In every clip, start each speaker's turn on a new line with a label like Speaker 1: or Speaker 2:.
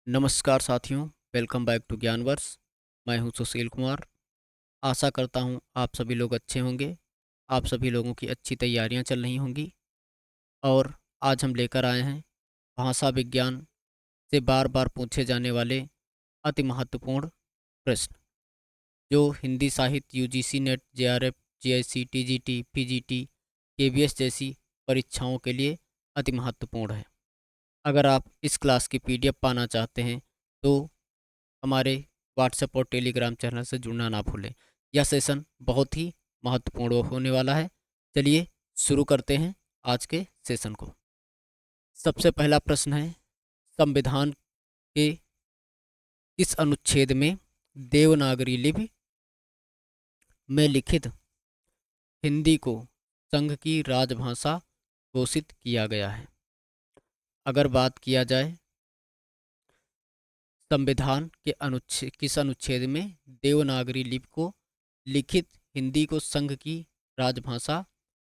Speaker 1: नमस्कार साथियों, welcome back to ज्ञानवर्स। मैं हूं सुशील कुमार। आशा करता हूं आप सभी लोग अच्छे होंगे। आप सभी लोगों की अच्छी तैयारियां चल रही होंगी। और आज हम लेकर आए हैं भाषा विज्ञान से बार बार पूछे जाने वाले अति महत्वपूर्ण प्रश्न, जो हिंदी साहित्य, UGC net, JRF, GIC, TGT, PGT, KVS जैसी परीक्षाओं के लिए अति महत्वपूर्ण है। अगर आप इस क्लास की पीडीएफ पाना चाहते हैं तो हमारे व्हाट्सएप और टेलीग्राम चैनल से जुड़ना ना भूलें। यह सेशन बहुत ही महत्वपूर्ण होने वाला है। चलिए शुरू करते हैं आज के सेशन को। सबसे पहला प्रश्न है, संविधान के किस अनुच्छेद में देवनागरी लिपि में लिखित हिंदी को संघ की राजभाषा घोषित किया गया है? अगर बात किया जाए संविधान के अनुच्छेद किस अनुच्छेद में देवनागरी लिपि को लिखित हिंदी को संघ की राजभाषा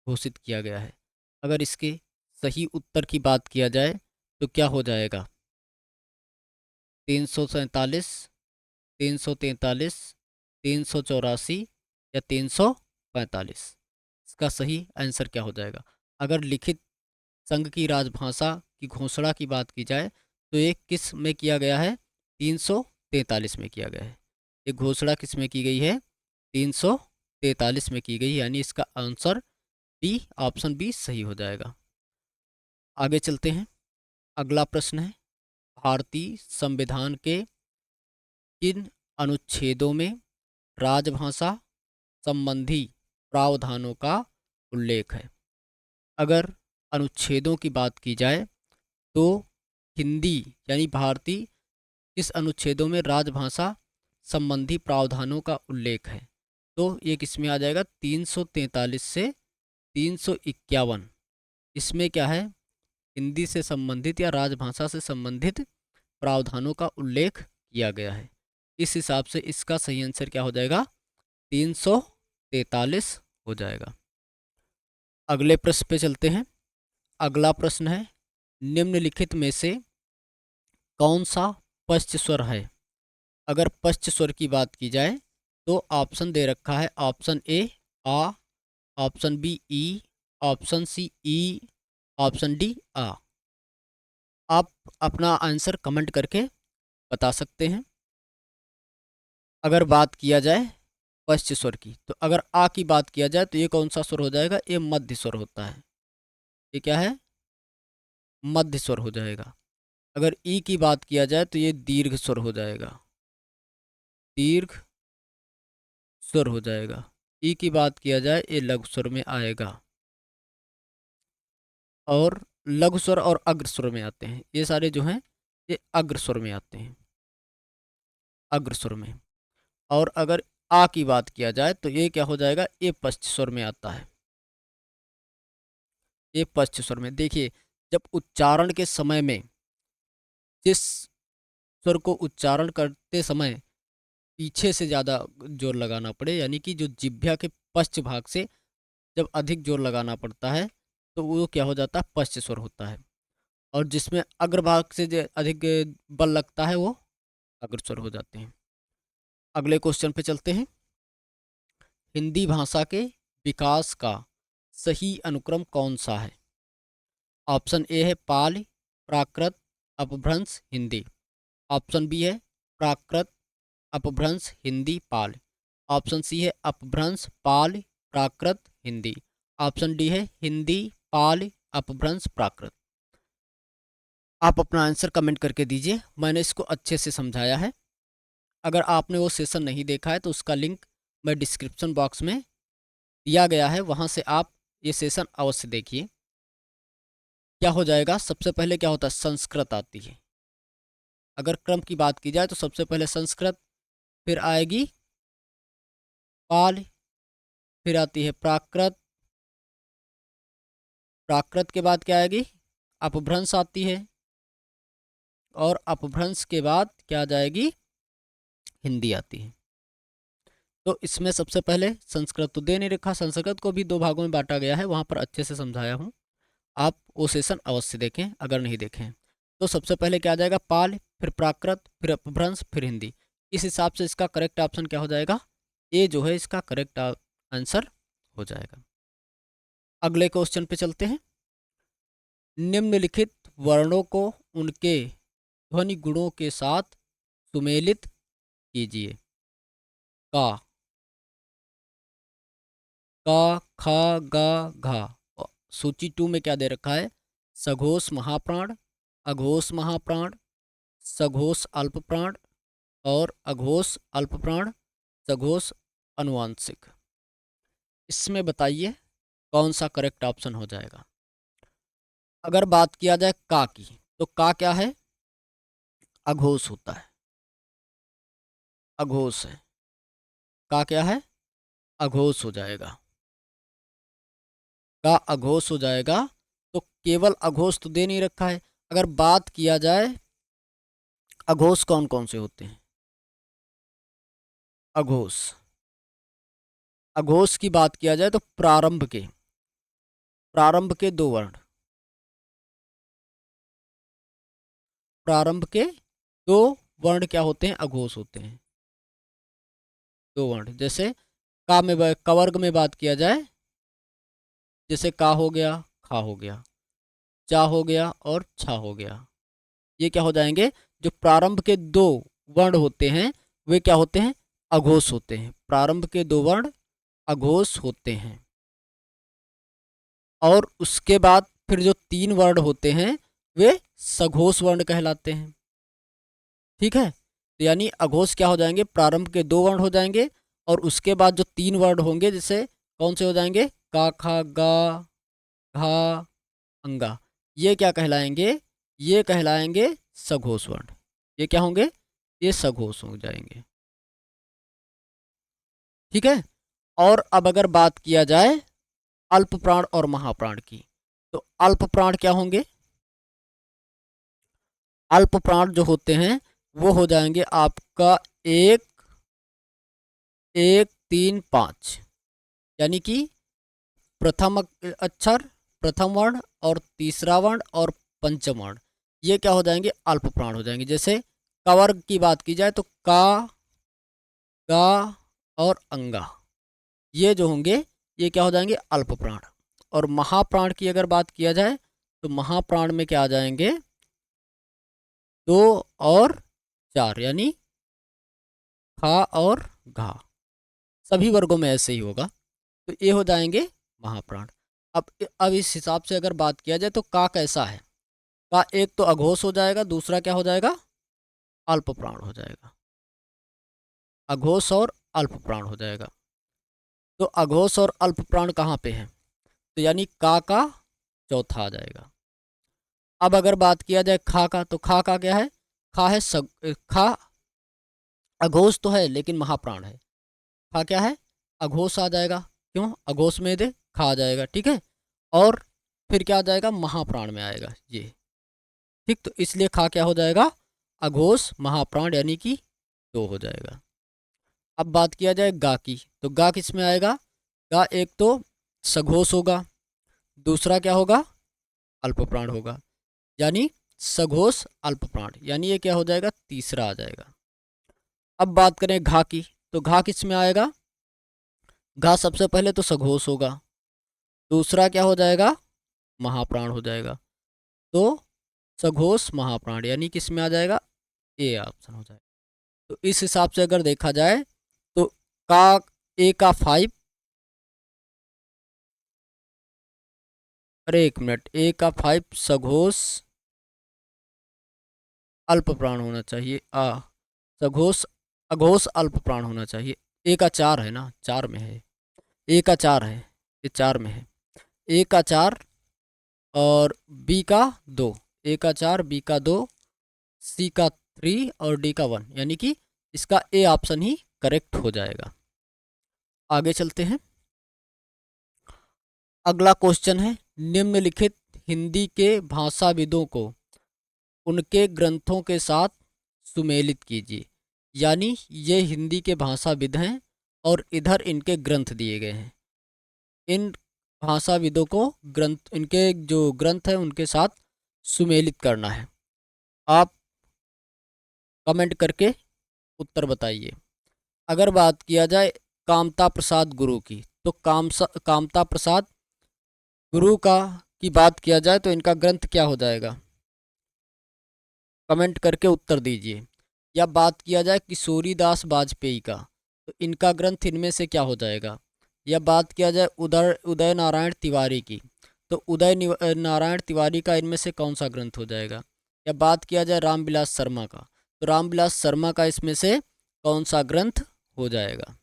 Speaker 1: घोषित किया गया है, अगर इसके सही उत्तर की बात किया जाए तो क्या हो जाएगा? 347, 343, 384 या 345? इसका सही आंसर क्या हो जाएगा? अगर लिखित संघ की राजभाषा की घोषणा की बात की जाए तो ये किस में किया गया है? 343 में किया गया है। ये घोषणा किस में की गई है? 343 में की गई, यानी इसका आंसर बी, ऑप्शन बी सही हो जाएगा। आगे चलते हैं। अगला प्रश्न है, भारतीय संविधान के किन अनुच्छेदों में राजभाषा संबंधी प्रावधानों का उल्लेख है? अगर अनुच्छेदों की बात की जाए तो हिंदी यानी भारतीय किस अनुच्छेदों में राजभाषा संबंधी प्रावधानों का उल्लेख है? तो ये किस में आ जाएगा? 343 से 351। इसमें क्या है? हिंदी से संबंधित या राजभाषा से संबंधित प्रावधानों का उल्लेख किया गया है। इस हिसाब से इसका सही आंसर क्या हो जाएगा? 343 हो जाएगा। अगले प्रश्न पे चलते हैं। अगला प्रश्न है, निम्नलिखित में से कौन सा पश्च स्वर है? अगर पश्च स्वर की बात की जाए तो ऑप्शन दे रखा है, ऑप्शन ए आ, ऑप्शन बी ई, ऑप्शन सी ई, ऑप्शन डी आ। आप अपना आंसर कमेंट करके बता सकते हैं। अगर बात किया जाए पश्च स्वर की, तो अगर आ की बात किया जाए तो ये कौन सा स्वर हो जाएगा? ये मध्य स्वर होता है। ये क्या है? मध्य स्वर हो जाएगा। अगर ई की बात किया जाए तो ये दीर्घ स्वर हो जाएगा, दीर्घ स्वर हो जाएगा। ई की बात किया जाए ये लघु स्वर में आएगा, और लघु स्वर और अग्र स्वर में आते हैं। ये सारे जो हैं ये अग्र स्वर में आते हैं, अग्र स्वर में। और अगर आ की बात किया जाए तो ये क्या हो जाएगा? ये पश्च स्वर में आता है। ये पश्च स्वर में, देखिए जब उच्चारण के समय में जिस स्वर को उच्चारण करते समय पीछे से ज़्यादा जोर लगाना पड़े, यानी कि जो जिह्वा के पश्च भाग से जब अधिक जोर लगाना पड़ता है तो वो क्या हो जाता है? पश्च स्वर होता है। और जिसमें अग्रभाग से जो अधिक बल लगता है वो अग्र स्वर हो जाते हैं। अगले क्वेश्चन पे चलते हैं। हिंदी भाषा के विकास का सही अनुक्रम कौन सा है? ऑप्शन ए है पाली, प्राकृत, अपभ्रंश, हिंदी। ऑप्शन बी है प्राकृत, अपभ्रंश, हिंदी, पाल। ऑप्शन सी है अपभ्रंश, पाल, प्राकृत, हिंदी। ऑप्शन डी है हिंदी, पाल, अपभ्रंश, प्राकृत। आप अपना आंसर कमेंट करके दीजिए। मैंने इसको अच्छे से समझाया है। अगर आपने वो सेशन नहीं देखा है तो उसका लिंक मैं डिस्क्रिप्शन बॉक्स में दिया गया है, वहाँ से आप ये सेशन अवश्य देखिए। क्या हो जाएगा? सबसे पहले क्या होता है? संस्कृत आती है। अगर क्रम की बात की जाए तो सबसे पहले संस्कृत, फिर आएगी पाल, फिर आती है प्राकृत, प्राकृत के बाद क्या आएगी? अपभ्रंश आती है, और अपभ्रंश के बाद क्या आ जाएगी? हिंदी आती है। तो इसमें सबसे पहले संस्कृत तो दे नहीं रखा, संस्कृत को भी दो भागों में बांटा गया है, वहाँ पर अच्छे से समझाया हूँ। आप वो सेशन अवश्य देखें अगर नहीं देखें। तो सबसे पहले क्या आ जाएगा, पाल, फिर प्राकृत, फिर अपभ्रंश, फिर हिंदी। इस हिसाब से इसका करेक्ट ऑप्शन क्या हो जाएगा, ए जो है इसका करेक्ट आंसर हो जाएगा। अगले क्वेश्चन पे चलते हैं। निम्नलिखित वर्णों को उनके ध्वनि गुणों के साथ सुमेलित कीजिए। का, खा, गा, घा। सूची 2 में क्या दे रखा है, सघोष महाप्राण, अघोष महाप्राण, सघोष अल्पप्राण और अघोष अल्पप्राण, सघोष अनुवांशिक। इसमें बताइए कौन सा करेक्ट ऑप्शन हो जाएगा। अगर बात किया जाए का की, तो का क्या है, अघोष होता है, अघोष है। का क्या है, अघोष हो जाएगा, का अघोष हो जाएगा। तो केवल अघोष तो दे नहीं रखा है। अगर बात किया जाए अघोष कौन कौन से होते हैं, अघोष, अघोष की बात किया जाए तो प्रारंभ के 2 वर्ण, प्रारंभ के 2 वर्ण क्या होते हैं, अघोष होते हैं, 2 वर्ण। जैसे का में कवर्ग में बात किया जाए, जैसे का हो गया, खा हो गया, चा हो गया और छा हो गया। ये क्या हो जाएंगे, जो प्रारंभ के 2 वर्ण होते हैं वे क्या होते हैं, अघोष होते हैं। प्रारंभ के 2 वर्ण अघोष होते हैं। और उसके बाद फिर जो 3 वर्ण होते हैं वे सघोष वर्ण कहलाते हैं। ठीक है, तो यानी अघोष क्या हो जाएंगे, प्रारंभ के 2 वर्ण हो जाएंगे और उसके बाद जो 3 वर्ण होंगे, जैसे कौन से हो जाएंगे, का, खा, गा, घा, अंगा, ये क्या कहलाएंगे, ये कहलाएंगे सघोष वर्ण। ये क्या होंगे, ये सघोष हो जाएंगे। ठीक है। और अब अगर बात किया जाए अल्प प्राण और महाप्राण की, तो अल्प प्राण क्या होंगे, अल्प प्राण जो होते हैं वो हो जाएंगे आपका 1, 1, 3, 5, यानी कि प्रथम अक्षर, प्रथम वर्ण और तीसरा वर्ण और पंचम वर्ण, ये क्या हो जाएंगे, अल्प प्राण हो जाएंगे। जैसे कवर्ग की बात की जाए तो का, गा और अंगा, ये जो होंगे ये क्या हो जाएंगे, अल्प प्राण। और महाप्राण की अगर बात किया जाए तो महाप्राण में क्या आ जाएंगे, 2 और 4, यानी खा और घा। सभी वर्गों में ऐसे ही होगा, तो ये हो जाएंगे महाप्राण। अब इस हिसाब से अगर बात किया जाए तो का कैसा है, का एक तो अघोष हो जाएगा, दूसरा क्या हो जाएगा, अल्प प्राण हो जाएगा, अघोष और अल्प प्राण हो जाएगा। तो अघोष और अल्प प्राण कहाँ पे है, तो यानी का चौथा आ जाएगा। अब अगर बात किया जाए खा का, तो खा का क्या है, खा है खा अघोष तो है लेकिन महाप्राण है। खा क्या है, अघोष आ जाएगा, क्यों, अघोष में दे खा आ जाएगा। ठीक है, और फिर क्या आ जाएगा, महाप्राण में आएगा ये। ठीक, तो इसलिए खा क्या हो जाएगा, अघोष महाप्राण, यानी कि 2 हो जाएगा। अब बात किया जाए गा की, तो गा किस में आएगा, गा एक तो सघोष होगा, दूसरा क्या होगा, अल्प प्राण होगा, यानी सघोष अल्प प्राण, यानी ये क्या हो जाएगा, तीसरा आ जाएगा। अब बात करें घा की, तो घा किस में आएगा, घा सबसे पहले तो सघोष होगा, दूसरा क्या हो जाएगा, महाप्राण हो जाएगा। तो सघोष महाप्राण, यानी किस में आ जाएगा, ए ऑप्शन हो जाएगा। तो इस हिसाब से अगर देखा जाए तो का, ए का 5, अरे 1 मिनट, ए का 5 सघोष अल्प प्राण होना चाहिए, सघोष अघोष अल्प प्राण होना चाहिए। ए का 4 है ना, 4 में है, ए का 4 है, ये 4 में है, ए का 4 और बी का 2, ए का 4, बी का 2, सी का 3 और डी का 1, यानी कि इसका ए ऑप्शन ही करेक्ट हो जाएगा। आगे चलते हैं। अगला क्वेश्चन है, निम्नलिखित हिंदी के भाषाविदों को उनके ग्रंथों के साथ सुमेलित कीजिए। यानी ये हिंदी के भाषाविद हैं और इधर इनके ग्रंथ दिए गए हैं। इन भाषाविदों को ग्रंथ, इनके जो ग्रंथ हैं उनके साथ सुमेलित करना है। आप कमेंट करके उत्तर बताइए। अगर बात किया जाए कामता प्रसाद गुरु की, तो कामता प्रसाद गुरु का की बात किया जाए तो इनका ग्रंथ क्या हो जाएगा? कमेंट करके उत्तर दीजिए। या बात किया जाए किशोरी दास वाजपेयी का, तो इनका ग्रंथ इनमें से क्या हो जाएगा? या बात किया जाए उदय उदय नारायण तिवारी की, तो नारायण तिवारी का इनमें से कौन सा ग्रंथ हो जाएगा? या बात किया जाए रामविलास शर्मा का, तो रामविलास शर्मा का इसमें से कौन सा ग्रंथ हो जाएगा?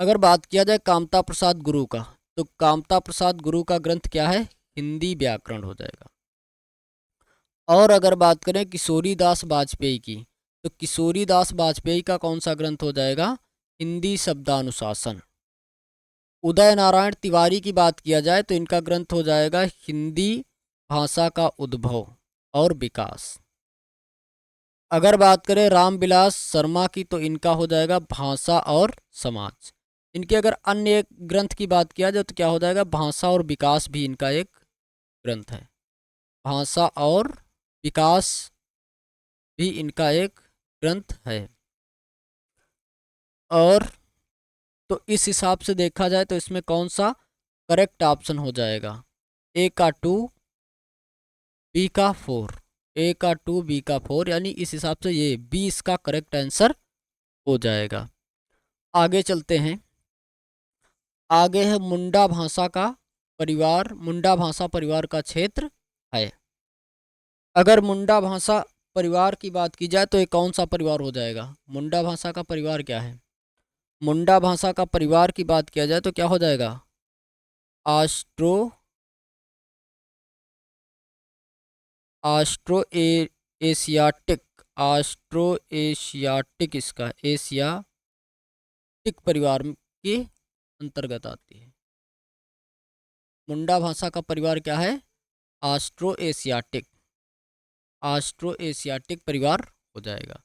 Speaker 1: अगर बात किया जाए कामता प्रसाद गुरु का, तो कामता प्रसाद गुरु का ग्रंथ क्या है? हिंदी व्याकरण हो जाएगा। और अगर बात करें किशोरी दास वाजपेयी की, तो किशोरी दास वाजपेयी का कौन सा ग्रंथ हो जाएगा? हिंदी शब्दानुशासन। उदय नारायण तिवारी की बात किया जाए तो इनका ग्रंथ हो जाएगा हिंदी भाषा का उद्भव और विकास। अगर बात करें रामविलास शर्मा की, तो इनका हो जाएगा भाषा और समाज। इनके अगर अन्य एक ग्रंथ की बात किया जाए तो क्या हो जाएगा? भाषा और विकास भी इनका एक ग्रंथ है। भाषा और विकास भी इनका एक ग्रंथ है। और तो इस हिसाब से देखा जाए तो इसमें कौन सा करेक्ट ऑप्शन हो जाएगा? ए का 2, बी का 4। ए का 2, बी का 4, यानी इस हिसाब से ये बी इसका करेक्ट आंसर हो जाएगा। आगे चलते हैं। आगे है मुंडा भाषा का परिवार। मुंडा भाषा परिवार का क्षेत्र है। अगर मुंडा भाषा परिवार की बात की जाए तो ये कौन सा परिवार हो जाएगा? मुंडा भाषा का परिवार क्या है? मुंडा भाषा का परिवार की बात किया जाए तो क्या हो जाएगा? Astro astro Asiatic. Astro Asiatic इसका एशियाटिक परिवार के अंतर्गत आती है। मुंडा भाषा का परिवार क्या है? Astro Asiatic. आस्ट्रो एशियाटिक परिवार हो जाएगा।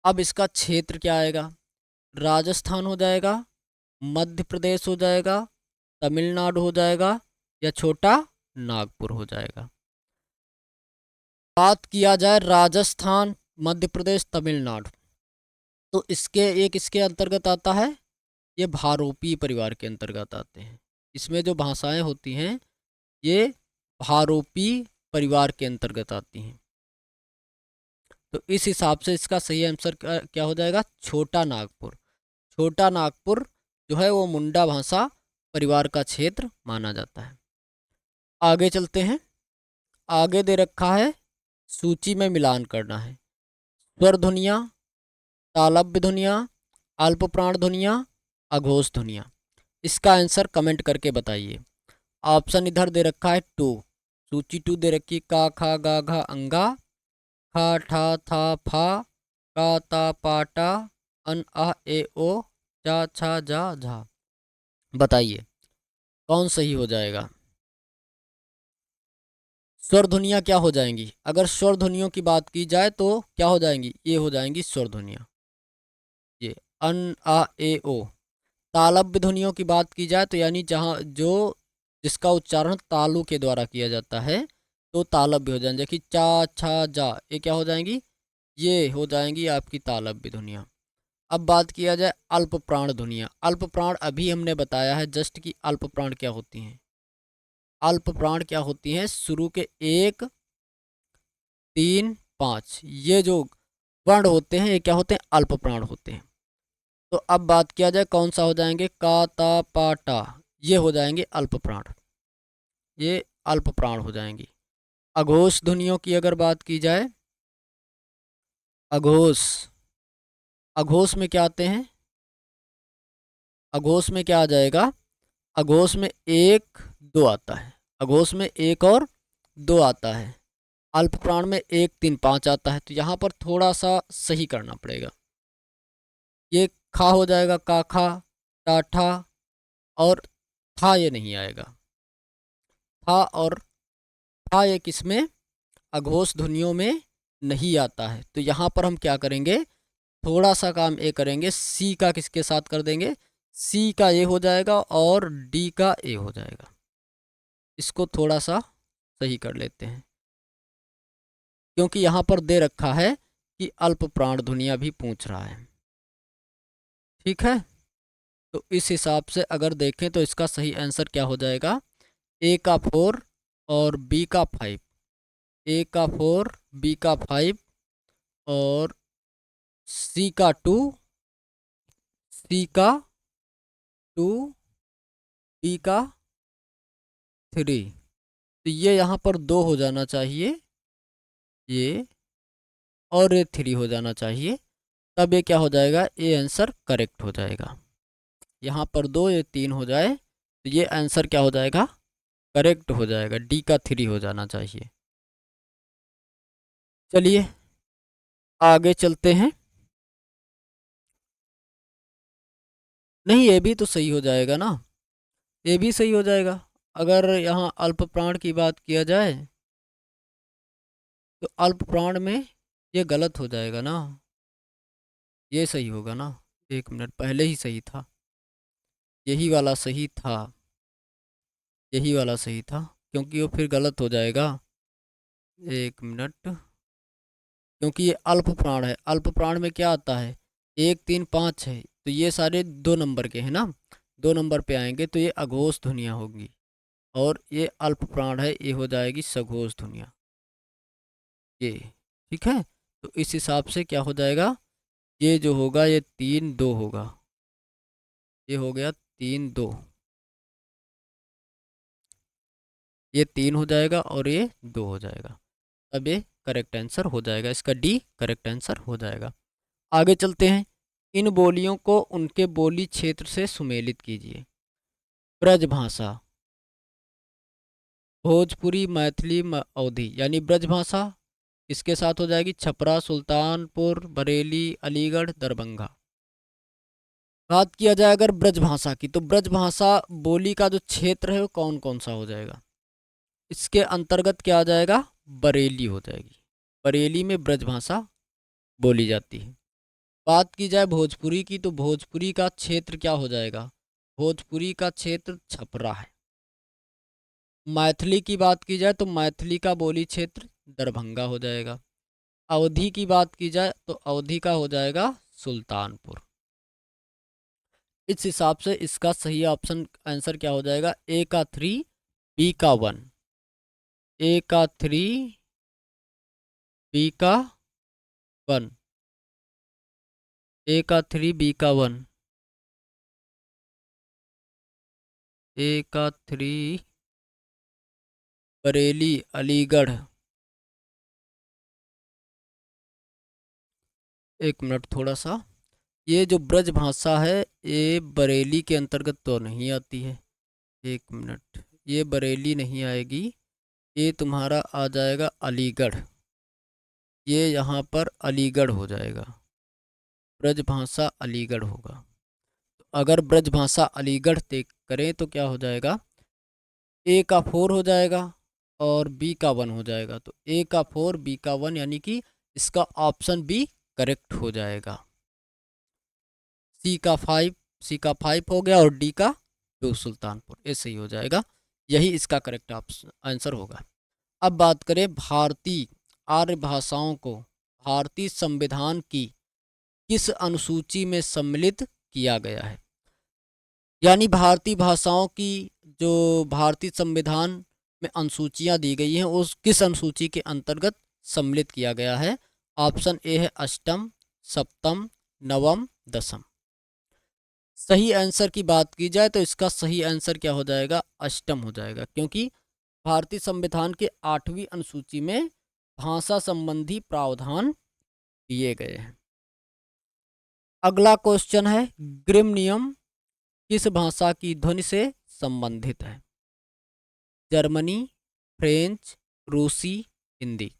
Speaker 1: अब इसका क्षेत्र क्या आएगा? राजस्थान हो जाएगा, मध्य प्रदेश हो जाएगा, तमिलनाडु हो जाएगा, या छोटा नागपुर हो जाएगा। बात किया जाए राजस्थान, मध्य प्रदेश, तमिलनाडु, तो इसके अंतर्गत आता है, ये भारोपी परिवार के अंतर्गत आते हैं। इसमें जो भाषाएं होती हैं ये भारोपी परिवार के अंतर्गत आती हैं। तो इस हिसाब से इसका सही आंसर क्या हो जाएगा? छोटा नागपुर। छोटा नागपुर जो है वो मुंडा भाषा परिवार का क्षेत्र माना जाता है। आगे चलते हैं। आगे दे रखा है सूची में मिलान करना है। स्वर ध्वनियाँ, तालव्य ध्वनियाँ, अल्प प्राण ध्वनियाँ, अघोष ध्वनियाँ। इसका आंसर कमेंट करके बताइए। ऑप्शन इधर दे रखा है 2। सूची 2 दे रखी है। का खा गा घा अंगा, खा ठा था फा, का ता पाटा, अन आ ए ओ, चा छा जा झा। बताइए कौन सही हो जाएगा? स्वर ध्वनियाँ क्या हो जाएंगी? अगर स्वर ध्वनियों की बात की जाए तो क्या हो जाएंगी? ये हो जाएंगी स्वर ध्वनियाँ, ये अन आ ए ओ। तालव्य ध्वनियों की बात की जाए तो यानी जिसका उच्चारण तालु के द्वारा किया जाता है तो तालव्य हो जाएंगे। कि चा छा जा, ये क्या हो जाएंगी? ये हो जाएंगी आपकी तालव्य ध्वनियाँ। अब बात किया जाए अल्प प्राण ध्वनियाँ। अल्प प्राण अभी हमने बताया है जस्ट कि अल्प प्राण क्या होती हैं। अल्प प्राण क्या होती हैं? शुरू के 1, 3, 5 ये जो वर्ण होते हैं ये क्या होते हैं? अल्प प्राण होते हैं। तो अब बात किया जाए कौन सा हो जाएंगे? का ता पा टा, ये हो जाएंगे अल्प प्राण, ये अल्प प्राण हो जाएंगी। अघोष ध्वनियों की अगर बात की जाए, अघोष अघोष में क्या आते हैं? अघोष में क्या आ जाएगा? अघोष में 1, 2 आता है। अघोष में 1 और 2 आता है। अल्प प्राण में 1, 3, 5 आता है। तो यहाँ पर थोड़ा सा सही करना पड़ेगा। ये खा हो जाएगा, का खा, टाठा, और था ये नहीं आएगा। था और था ये किसमें? अघोष ध्वनियों में नहीं आता है। तो यहाँ पर हम क्या करेंगे? थोड़ा सा काम ए करेंगे, सी का किसके साथ कर देंगे? सी का ए हो जाएगा और डी का ए हो जाएगा। इसको थोड़ा सा सही कर लेते हैं। क्योंकि यहाँ पर दे रखा है कि अल्प प्राण ध्वनियाँ भी पूछ रहा है। ठीक है, तो इस हिसाब से अगर देखें तो इसका सही आंसर क्या हो जाएगा, ए का 4 और बी का 5। ए का 4, बी का 5 और सी का 2, सी का 2, डी का 3। तो ये यहाँ पर 2 हो जाना चाहिए, ये और ये 3 हो जाना चाहिए, तब ये क्या हो जाएगा, ये आंसर करेक्ट हो जाएगा। यहाँ पर 2, ये 3 हो जाए तो ये आंसर क्या हो जाएगा, करेक्ट हो जाएगा, डी का 3 हो जाना चाहिए। चलिए आगे चलते हैं। नहीं, ये भी तो सही हो जाएगा ना, ये भी सही हो जाएगा। अगर यहाँ अल्प प्राण की बात किया जाए तो अल्प प्राण में ये गलत हो जाएगा ना, ये सही होगा ना। एक मिनट, पहले ही सही था, यही वाला सही था, यही वाला सही था, क्योंकि वो फिर गलत हो जाएगा। एक मिनट, क्योंकि ये अल्प प्राण है, अल्प प्राण में क्या आता है, 1, 3, 5 है, तो ये सारे 2 नंबर के हैं ना, 2 नंबर पे आएंगे तो ये अघोष ध्वनियाँ होगी, और ये अल्प प्राण है, ये हो जाएगी सघोष ध्वनियाँ, ये। ठीक है, तो इस हिसाब से क्या हो जाएगा, ये जो होगा ये 3, 2 होगा, ये हो गया 3, 2, ये 3 हो जाएगा और ये 2 हो जाएगा, अब ये करेक्ट आंसर हो जाएगा, इसका डी करेक्ट आंसर हो जाएगा। आगे चलते हैं, इन बोलियों को उनके बोली क्षेत्र से सुमेलित कीजिए। ब्रजभाषा, भोजपुरी, मैथिली, अवधी, यानी ब्रजभाषा इसके साथ हो जाएगी छपरा, सुल्तानपुर, बरेली, अलीगढ़, दरभंगा। बात किया जाए अगर ब्रजभाषा की, तो ब्रजभाषा बोली का जो क्षेत्र है वो कौन कौन सा हो जाएगा, इसके अंतर्गत क्या आ जाएगा, बरेली हो जाएगी, बरेली में ब्रजभाषा बोली जाती है। बात की जाए भोजपुरी की, तो भोजपुरी का क्षेत्र क्या हो जाएगा, भोजपुरी का क्षेत्र छपरा है। मैथिली की बात की जाए तो मैथिली का बोली क्षेत्र दरभंगा हो जाएगा। अवधी की बात की जाए तो अवधी का हो जाएगा सुल्तानपुर। इस हिसाब से इसका सही ऑप्शन आंसर क्या हो जाएगा, ए का 3, बी का 1, ए का 3, बी का 1, ए का 3, बी का 1, ए का 3, बरेली, अलीगढ़। एक मिनट थोड़ा सा, ये जो ब्रज भाषा है ये बरेली के अंतर्गत तो नहीं आती है, एक मिनट, ये बरेली नहीं आएगी, ये तुम्हारा आ जाएगा अलीगढ़, ये यहाँ पर अलीगढ़ हो जाएगा, ब्रजभाषा अलीगढ़ होगा। तो अगर ब्रजभाषा अलीगढ़ देख करें तो क्या हो जाएगा, ए का 4 हो जाएगा और बी का 1 हो जाएगा, तो ए का 4, बी का 1, यानी कि इसका ऑप्शन बी करेक्ट हो जाएगा। सी का 5, सी का 5 हो गया और डी का 2 सुल्तानपुर, ये सही हो जाएगा, यही इसका करेक्ट आंसर होगा। अब बात करें भारतीय आर्य भाषाओं को भारतीय संविधान की किस अनुसूची में सम्मिलित किया गया है, यानी भारतीय भाषाओं की जो भारतीय संविधान में अनुसूचियां दी गई हैं उस किस अनुसूची के अंतर्गत सम्मिलित किया गया है। ऑप्शन ए है अष्टम, सप्तम, नवम, दसम। सही आंसर की बात की जाए तो इसका सही आंसर क्या हो जाएगा, अष्टम हो जाएगा, क्योंकि भारतीय संविधान के 8वीं अनुसूची में भाषा संबंधी प्रावधान दिए गए हैं। अगला क्वेश्चन है, ग्रिम नियम किस भाषा की ध्वनि से संबंधित है, जर्मनी, फ्रेंच, रूसी, हिंदी।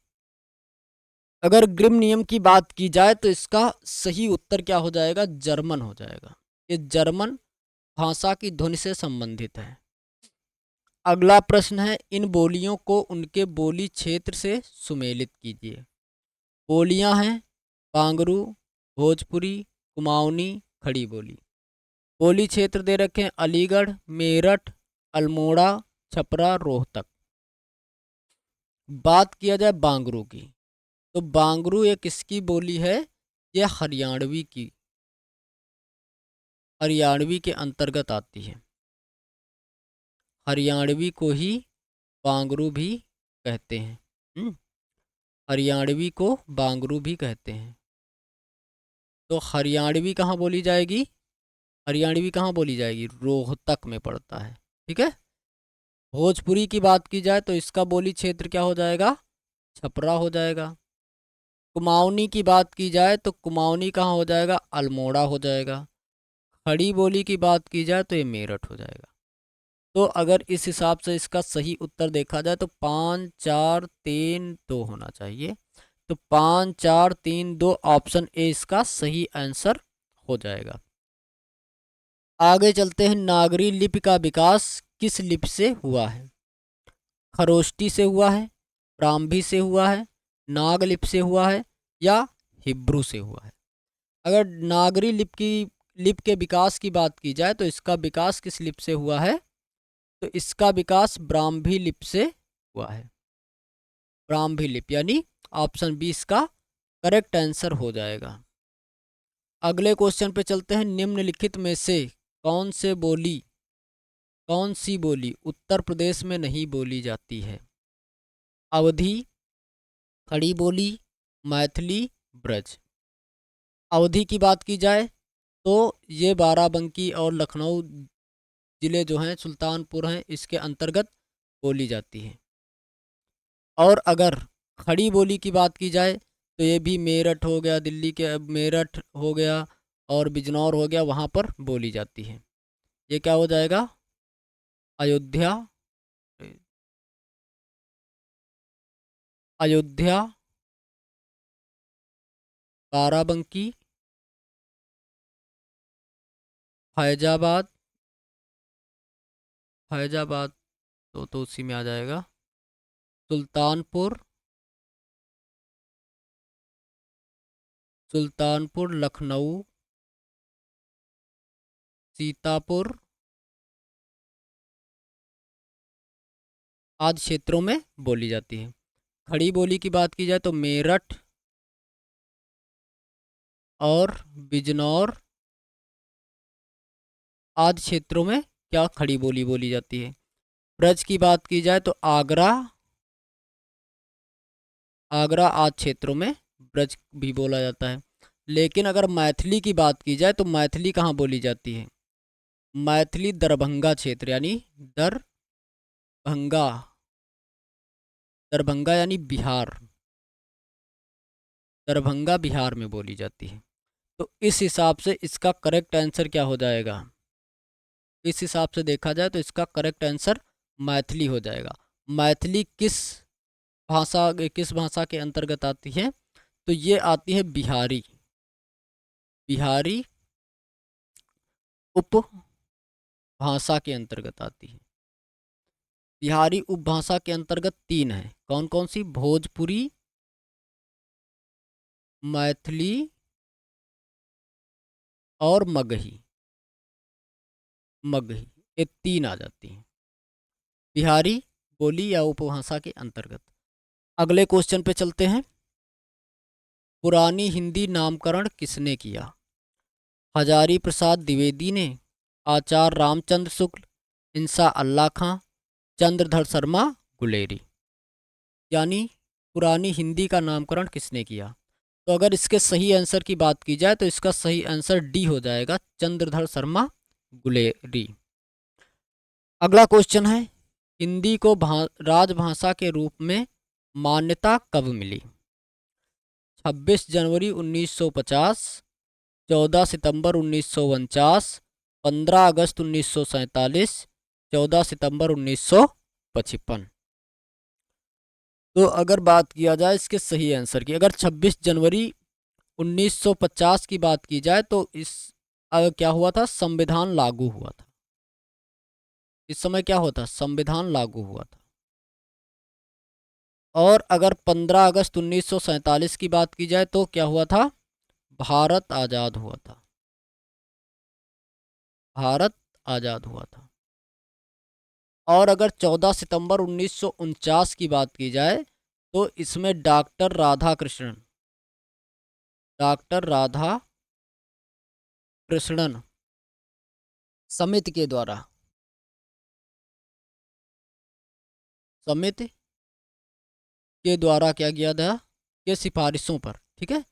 Speaker 1: अगर ग्रिम नियम की बात की जाए तो इसका सही उत्तर क्या हो जाएगा, जर्मन हो जाएगा, ये जर्मन भाषा की ध्वनि से संबंधित है। अगला प्रश्न है, इन बोलियों को उनके बोली क्षेत्र से सुमेलित कीजिए। बोलियां हैं बांगरू, भोजपुरी, कुमाऊनी, खड़ी बोली। बोली क्षेत्र दे रखे हैं अलीगढ़, मेरठ, अल्मोड़ा, छपरा, रोहतक। बात किया जाए बांगरू की, तो बांगरू ये किसकी बोली है? ये हरियाणवी के अंतर्गत आती है। हरियाणवी को ही बांगरू भी कहते हैं। हरियाणवी को बांगरू भी कहते हैं। तो हरियाणवी कहाँ बोली जाएगी? हरियाणवी कहाँ बोली जाएगी? रोहतक में पड़ता है। ठीक है। भोजपुरी की बात की जाए तो इसका बोली क्षेत्र क्या हो जाएगा? छपरा हो जाएगा। कुमाऊनी की बात की जाए तो कुमाऊनी कहाँ हो जाएगा? अल्मोड़ा हो जाएगा। खड़ी बोली की बात की जाए तो ये मेरठ हो जाएगा। तो अगर इस हिसाब से इसका सही उत्तर देखा जाए तो 5 4 3 2 होना चाहिए। तो 5 4 3 2 ऑप्शन ए इसका सही आंसर हो जाएगा। आगे चलते हैं। नागरी लिपि का विकास किस लिपि से हुआ है? खरोष्टी से हुआ है, ब्राह्मी से हुआ है, नागलिपि से हुआ है, या हिब्रू से हुआ है? अगर नागरी लिपि के विकास की बात की जाए तो इसका विकास किस लिपि से हुआ है? तो इसका विकास ब्राह्मी लिपि से हुआ है। ब्राह्मी लिपि यानी ऑप्शन बी इसका करेक्ट आंसर हो जाएगा। अगले क्वेश्चन पे चलते हैं। निम्नलिखित में से कौन सी बोली उत्तर प्रदेश में नहीं बोली जाती है? अवधी, खड़ी बोली, मैथिली, ब्रज। अवधी की बात की जाए तो ये बाराबंकी और लखनऊ ज़िले जो हैं, सुल्तानपुर हैं, इसके अंतर्गत बोली जाती है। और अगर खड़ी बोली की बात की जाए तो ये भी मेरठ हो गया, दिल्ली के मेरठ हो गया और बिजनौर हो गया, वहाँ पर बोली जाती है। ये क्या हो जाएगा? अयोध्या, अयोध्या, बाराबंकी, फैजाबाद, फैजाबाद तो उसी में आ जाएगा। सुल्तानपुर, लखनऊ, सीतापुर आदि क्षेत्रों में बोली जाती है। खड़ी बोली की बात की जाए तो मेरठ और बिजनौर आदि क्षेत्रों में क्या खड़ी बोली बोली जाती है। ब्रज की बात की जाए तो आगरा आदि क्षेत्रों में ब्रज भी बोला जाता है। लेकिन अगर मैथिली की बात की जाए तो मैथिली कहाँ बोली जाती है? मैथिली दरभंगा क्षेत्र यानी दरभंगा, दरभंगा यानी बिहार, दरभंगा बिहार में बोली जाती है। तो इस हिसाब से इसका करेक्ट आंसर क्या हो जाएगा? इस हिसाब से देखा जाए तो इसका करेक्ट आंसर मैथिली हो जाएगा। मैथिली किस भाषा के अंतर्गत आती है? तो ये आती है बिहारी, बिहारी उपभाषा के अंतर्गत आती है। बिहारी उपभाषा के अंतर्गत 3 है। कौन कौन सी? भोजपुरी, मैथिली और मगही। ये 3 आ जाती हैं बिहारी बोली या उपभाषा के अंतर्गत। अगले क्वेश्चन पे चलते हैं। पुरानी हिंदी नामकरण किसने किया? हजारी प्रसाद द्विवेदी ने, आचार्य रामचंद्र शुक्ल, इंसा अल्लाह खां, चंद्रधर शर्मा गुलेरी। यानी पुरानी हिंदी का नामकरण किसने किया? तो अगर इसके सही आंसर की बात की जाए तो इसका सही आंसर डी हो जाएगा, चंद्रधर शर्मा गुलेरी। अगला क्वेश्चन है। हिंदी को राजभाषा के रूप में मान्यता कब मिली? 26 जनवरी 1950, 14 सितंबर 1949, 15 अगस्त 1947, 14 सितंबर 1955। तो अगर बात किया जाए इसके सही आंसर की, अगर 26 जनवरी 1950 की बात की जाए तो क्या हुआ था? संविधान लागू हुआ था। इस समय क्या होता? संविधान लागू हुआ था। और अगर 15 अगस्त 1947 की बात की जाए तो क्या हुआ था? भारत आज़ाद हुआ था। भारत आज़ाद हुआ था। और अगर 14 सितंबर 1949 की बात की जाए तो इसमें डॉक्टर राधा कृष्णन समिति के द्वारा क्या किया था कि सिफारिशों पर, ठीक है,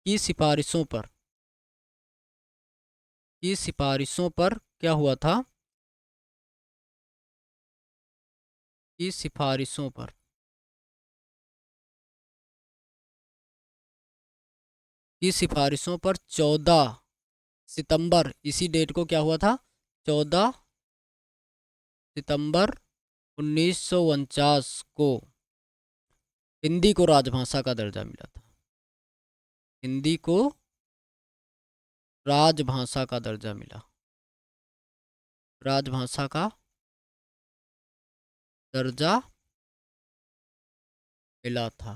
Speaker 1: की सिफारिशों पर क्या हुआ था, की सिफारिशों पर 14 सितंबर, इसी डेट को क्या हुआ था, 14 सितंबर 1949 को हिंदी को राजभाषा का दर्जा मिला था। हिंदी को राजभाषा का दर्जा मिला, राजभाषा का दर्जा मिला था।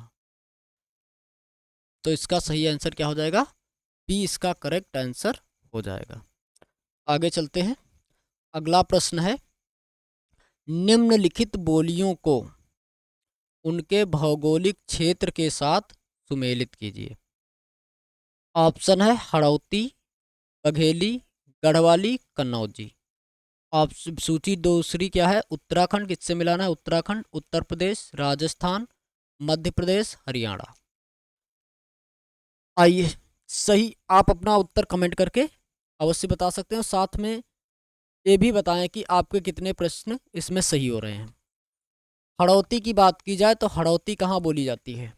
Speaker 1: तो इसका सही आंसर क्या हो जाएगा, बी इसका करेक्ट आंसर हो जाएगा। आगे चलते हैं। अगला प्रश्न है, निम्नलिखित बोलियों को उनके भौगोलिक क्षेत्र के साथ सुमेलित कीजिए। ऑप्शन है हड़ौती, बघेली, गढ़वाली, कन्नौजी। सूची दूसरी क्या है, उत्तराखंड, किससे मिलाना है, उत्तराखंड, उत्तर प्रदेश, राजस्थान, मध्य प्रदेश, हरियाणा। आइए, सही आप अपना उत्तर कमेंट करके अवश्य बता सकते हो, साथ में ये भी बताएं कि आपके कितने प्रश्न इसमें सही हो रहे हैं। हड़ौती की बात की जाए तो हड़ौती कहाँ बोली जाती है,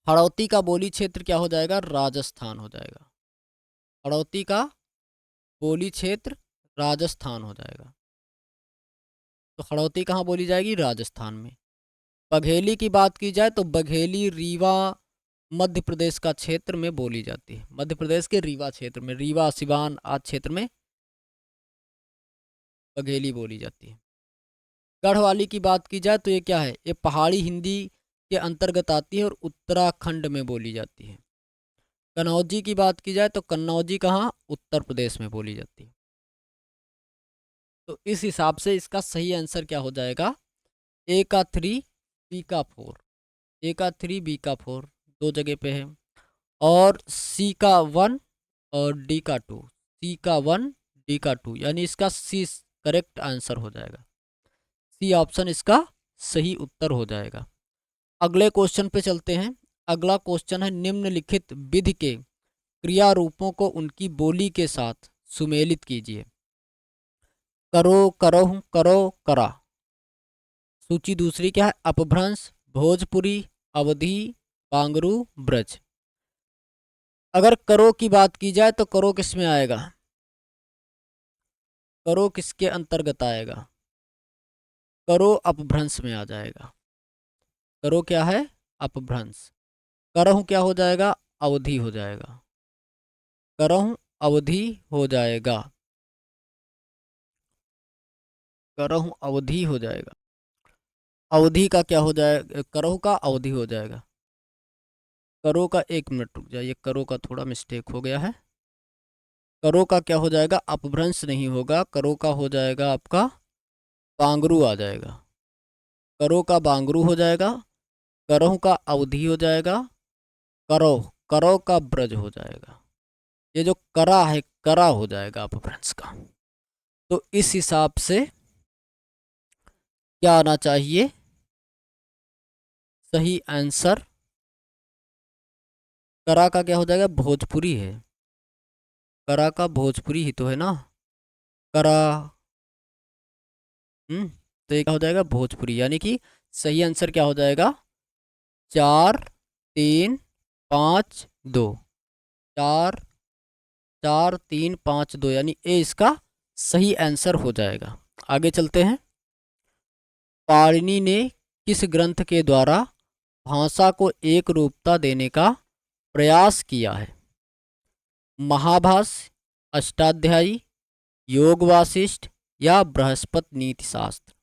Speaker 1: हड़ौती का बोली क्षेत्र क्या हो जाएगा, राजस्थान हो जाएगा। हड़ौती का बोली क्षेत्र राजस्थान हो जाएगा। तो हड़ौती कहाँ बोली जाएगी, राजस्थान में। बघेली की बात की जाए तो बघेली रीवा मध्य प्रदेश का क्षेत्र में बोली जाती है, मध्य प्रदेश के रीवा क्षेत्र में, रीवा सिवान आदि क्षेत्र में बघेली बोली जाती है। गढ़वाली की बात की जाए तो ये क्या है, ये पहाड़ी हिंदी के अंतर्गत आती है और उत्तराखंड में बोली जाती है। कन्नौजी की बात की जाए तो कन्नौजी कहाँ, उत्तर प्रदेश में बोली जाती है। तो इस हिसाब से इसका सही आंसर क्या हो जाएगा, ए का 3 बी का 4, ए का 3 बी का 4 दो जगह पे है, और सी का 1 और डी का 2, सी का 1 डी का 2, यानी इसका सी करेक्ट आंसर हो जाएगा। सी ऑप्शन इसका सही उत्तर हो जाएगा। अगले क्वेश्चन पे चलते हैं। अगला क्वेश्चन है, निम्नलिखित विधि के क्रिया रूपों को उनकी बोली के साथ सुमेलित कीजिए। करो, करहूं, करो, करा। सूची दूसरी क्या है, अपभ्रंश, भोजपुरी, अवधी, बांगरू, ब्रज। अगर करो की बात की जाए तो करो किस में आएगा, करो किसके अंतर्गत आएगा, करो अपभ्रंश में आ जाएगा। करो क्या है, अपभ्रंश। करहूं क्या हो जाएगा, अवधि हो जाएगा। करहूं अवधि हो जाएगा, करहूं अवधि हो जाएगा। अवधि का क्या हो जाएगा, करहूं का अवधि हो जाएगा। करो का, एक मिनट रुक जाइए, करो का थोड़ा मिस्टेक हो गया है। करो का क्या हो जाएगा, अपभ्रंश नहीं होगा, करो का हो जाएगा आपका बांगरू आ जाएगा। करो का बांगरू हो जाएगा, करहूं का अवधि हो जाएगा, करो, करो का ब्रज हो जाएगा। ये जो करा है, करा हो जाएगा अपभ्रंश का। तो इस हिसाब से क्या आना चाहिए, सही आंसर करा का क्या हो जाएगा, भोजपुरी है। करा का भोजपुरी ही तो है ना, करा। तो ये क्या हो जाएगा, भोजपुरी, यानी कि सही आंसर क्या हो जाएगा, 4 3 5 2, 4 4 3 5 2, यानी ए इसका सही आंसर हो जाएगा। आगे चलते हैं। पाणिनि ने किस ग्रंथ के द्वारा भाषा को एक रूपता देने का प्रयास किया है। महाभाष्य, अष्टाध्यायी, योग वासिष्ठ या बृहस्पति नीति शास्त्र।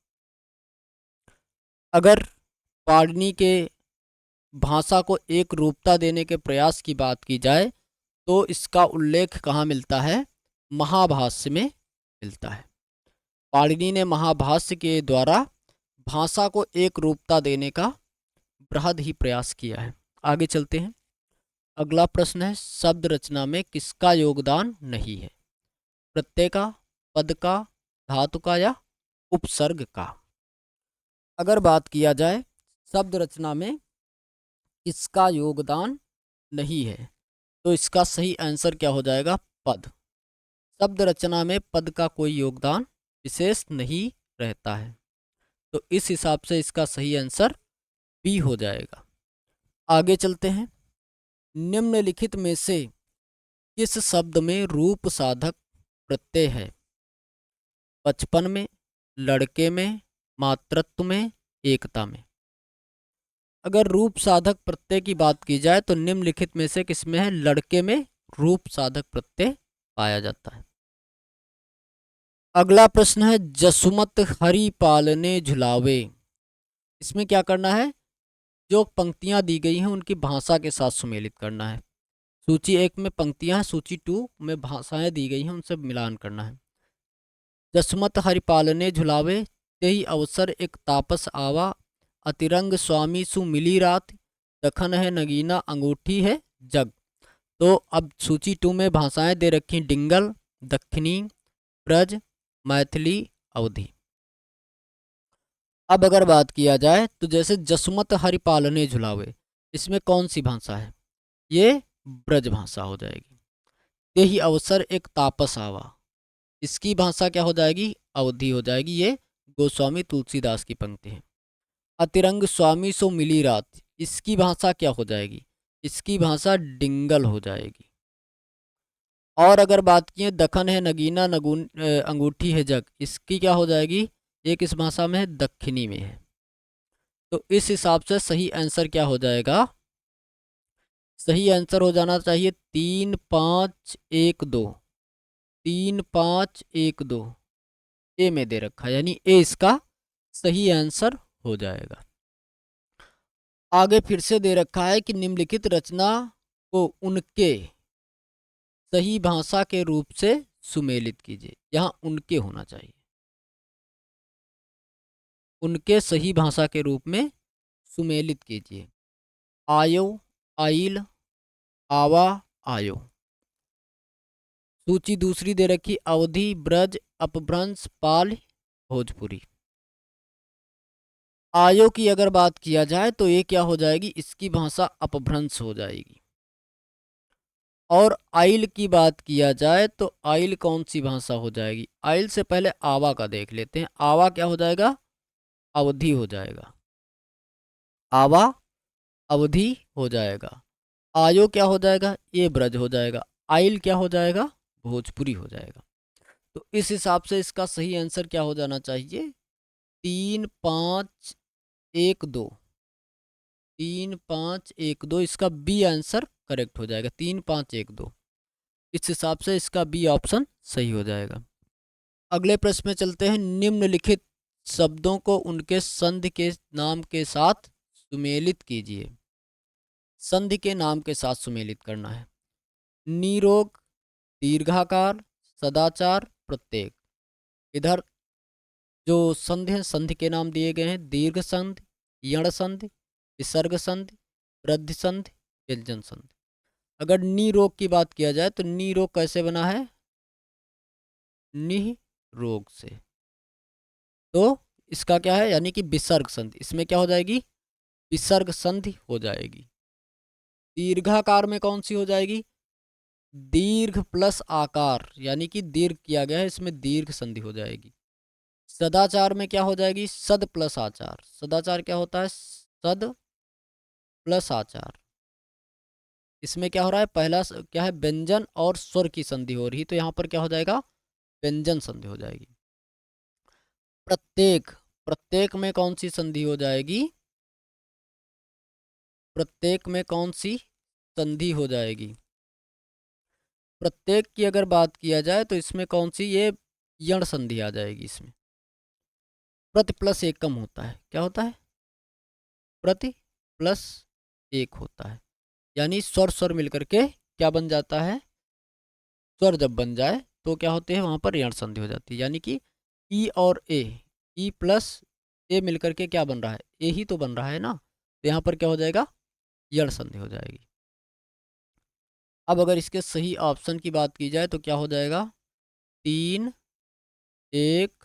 Speaker 1: अगर पाणिनि के भाषा को एक रूपता देने के प्रयास की बात की जाए तो इसका उल्लेख कहाँ मिलता है, महाभाष्य में मिलता है। पाणिनि ने महाभाष्य के द्वारा भाषा को एक रूपता देने का बृहद ही प्रयास किया है। आगे चलते हैं। अगला प्रश्न है, शब्द रचना में किसका योगदान नहीं है? प्रत्यय का, पद का, धातु का या उपसर्ग का? अगर बात किया जाए शब्द रचना में किसका योगदान नहीं है, तो इसका सही आंसर क्या हो जाएगा? पद। शब्द रचना में पद का कोई योगदान विशेष नहीं रहता है, तो इस हिसाब से इसका सही आंसर बी हो जाएगा। आगे चलते हैं। निम्नलिखित में से किस शब्द में रूप साधक प्रत्यय है? बचपन में, लड़के में, मातृत्व में, एकता में? अगर रूप साधक प्रत्यय की बात की जाए तो निम्नलिखित में से किसमें है? लड़के में रूप साधक प्रत्यय पाया जाता है। अगला प्रश्न है, जसुमत हरि पालने झुलावे। इसमें क्या करना है? जो पंक्तियां दी गई हैं उनकी भाषा के साथ सुमेलित करना है। सूची 1 में पंक्तियां हैं, सूची 2 में भाषाएं दी गई हैं, उनसे मिलान करना है। जसुमत हरि पालने झुलावे, तेहि अवसर एक तापस आवा, अतिरंग स्वामी सु मिली रात, दखन है नगीना अंगूठी है जग। तो अब सूची 2 में भाषाएं दे रखी, डिंगल, दक्षिणी, ब्रज, मैथिली, अवधी। अब अगर बात किया जाए तो जैसे जसुमत हरि पालने झुलावे, इसमें कौन सी भाषा है? ये ब्रज भाषा हो जाएगी। तेहि अवसर एक तापस आवा, इसकी भाषा क्या हो जाएगी? अवधी हो जाएगी। ये गोस्वामी तुलसीदास की पंक्ति है। अतिरंग स्वामी सो मिली रात, इसकी भाषा क्या हो जाएगी? इसकी भाषा डिंगल हो जाएगी। और अगर बात की दखन है नगीना अंगूठी है जग, इसकी क्या हो जाएगी? ये किस भाषा में है? दक्षिणी में है। तो इस हिसाब से सही आंसर क्या हो जाएगा? सही आंसर हो जाना चाहिए 3 5 1 2। 3 5 1 2 ए में दे रखा है, यानी ए इसका सही आंसर हो जाएगा। आगे फिर से दे रखा है कि निम्नलिखित रचना को उनके सही भाषा के रूप से सुमेलित कीजिए। यहाँ उनके होना चाहिए, उनके सही भाषा के रूप में सुमेलित कीजिए। आयो, आइल, आवा, आयो। सूची दूसरी दे रखी, अवधि, ब्रज, अपभ्रंश, पाल, भोजपुरी। आयो की अगर बात किया जाए तो ये क्या हो जाएगी? इसकी भाषा अपभ्रंश हो जाएगी। और आइल की बात किया जाए तो आइल कौन सी भाषा हो जाएगी? आइल से पहले आवा का देख लेते हैं। आवा क्या हो जाएगा? अवधि हो जाएगा। आवा अवधि हो जाएगा। आयो क्या हो जाएगा? ये ब्रज हो जाएगा। आइल क्या हो जाएगा? भोजपुरी हो जाएगा। तो इस हिसाब से इसका सही आंसर क्या हो जाना चाहिए? 3 5 1 2। 3 5 1 2 इसका बी आंसर करेक्ट हो जाएगा। 3 5 1 2, इस हिसाब से इसका बी ऑप्शन सही हो जाएगा। अगले प्रश्न में चलते हैं। निम्नलिखित शब्दों को उनके संधि के नाम के साथ सुमेलित कीजिए। संधि के नाम के साथ सुमेलित करना है। निरोग, दीर्घाकार, सदाचार, प्रत्येक। इधर जो संधि हैं संधि के नाम दिए गए हैं, दीर्घ संधि, यण संधि, विसर्ग संधि, वृद्धि संधि, व्यंजन संधि। अगर निरोग की बात किया जाए तो निरोग कैसे बना है? निह रोग से। तो इसका क्या है? यानी कि विसर्ग संधि, इसमें क्या हो जाएगी? विसर्ग संधि हो जाएगी। दीर्घाकार में कौन सी हो जाएगी? दीर्घ प्लस आकार, यानी कि दीर्घ किया गया है, इसमें दीर्घ संधि हो जाएगी। सदाचार में क्या हो जाएगी? सद प्लस आचार। सदाचार क्या होता है? सद प्लस आचार। इसमें क्या हो रहा है? पहला क्या है? व्यंजन और स्वर की संधि हो रही, तो यहाँ पर क्या हो जाएगा? व्यंजन संधि हो जाएगी। प्रत्येक, प्रत्येक में कौन सी संधि हो जाएगी? प्रत्येक में कौन सी संधि हो जाएगी? प्रत्येक की अगर बात किया जाए तो इसमें कौन सी? ये यण संधि आ जाएगी। इसमें प्रति प्लस एकम होता है। क्या होता है? प्रति प्लस एक होता है, यानी स्वर स्वर मिलकर के क्या बन जाता है? स्वर जब बन जाए तो क्या होते हैं? वहां पर यण संधि हो जाती है, यानी कि ई और ए, ई प्लस ए मिलकर के क्या बन रहा है, ए ही तो बन रहा है ना, तो यहाँ पर क्या हो जाएगा, यड़ संधि हो जाएगी। अब अगर इसके सही ऑप्शन की बात की जाए तो क्या हो जाएगा, 3 1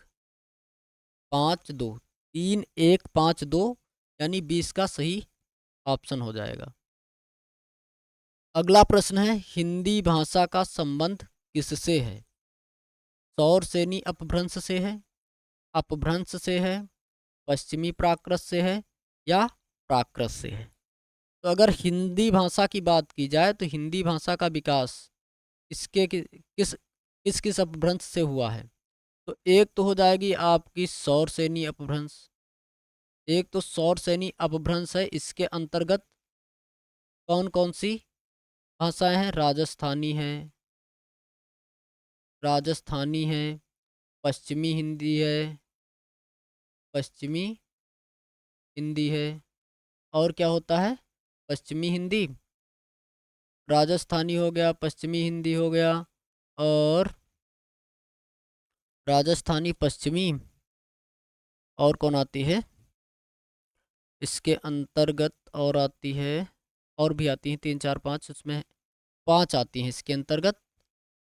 Speaker 1: 5 2, 3 1 5 2 यानी 20 का सही ऑप्शन हो जाएगा। अगला प्रश्न है, हिंदी भाषा का संबंध किससे है? सौरसेनी अपभ्रंश से है, अपभ्रंश से है, पश्चिमी प्राकृत से है, या प्राकृत से है? तो अगर हिंदी भाषा की बात की जाए तो हिंदी भाषा का विकास इसके किस किस किस अपभ्रंश से हुआ है? तो एक तो हो जाएगी आपकी सौरसेनी अपभ्रंश, एक तो सौरसेनी अपभ्रंश है, इसके अंतर्गत कौन कौन सी भाषाएं हैं? राजस्थानी है, पश्चिमी हिंदी है, पश्चिमी हिंदी है, और क्या होता है, पश्चिमी हिंदी, राजस्थानी हो गया, पश्चिमी हिंदी हो गया, और राजस्थानी पश्चिमी, और कौन आती है इसके अंतर्गत? और आती है, और भी आती हैं 3 4 5, उसमें 5 आती हैं इसके अंतर्गत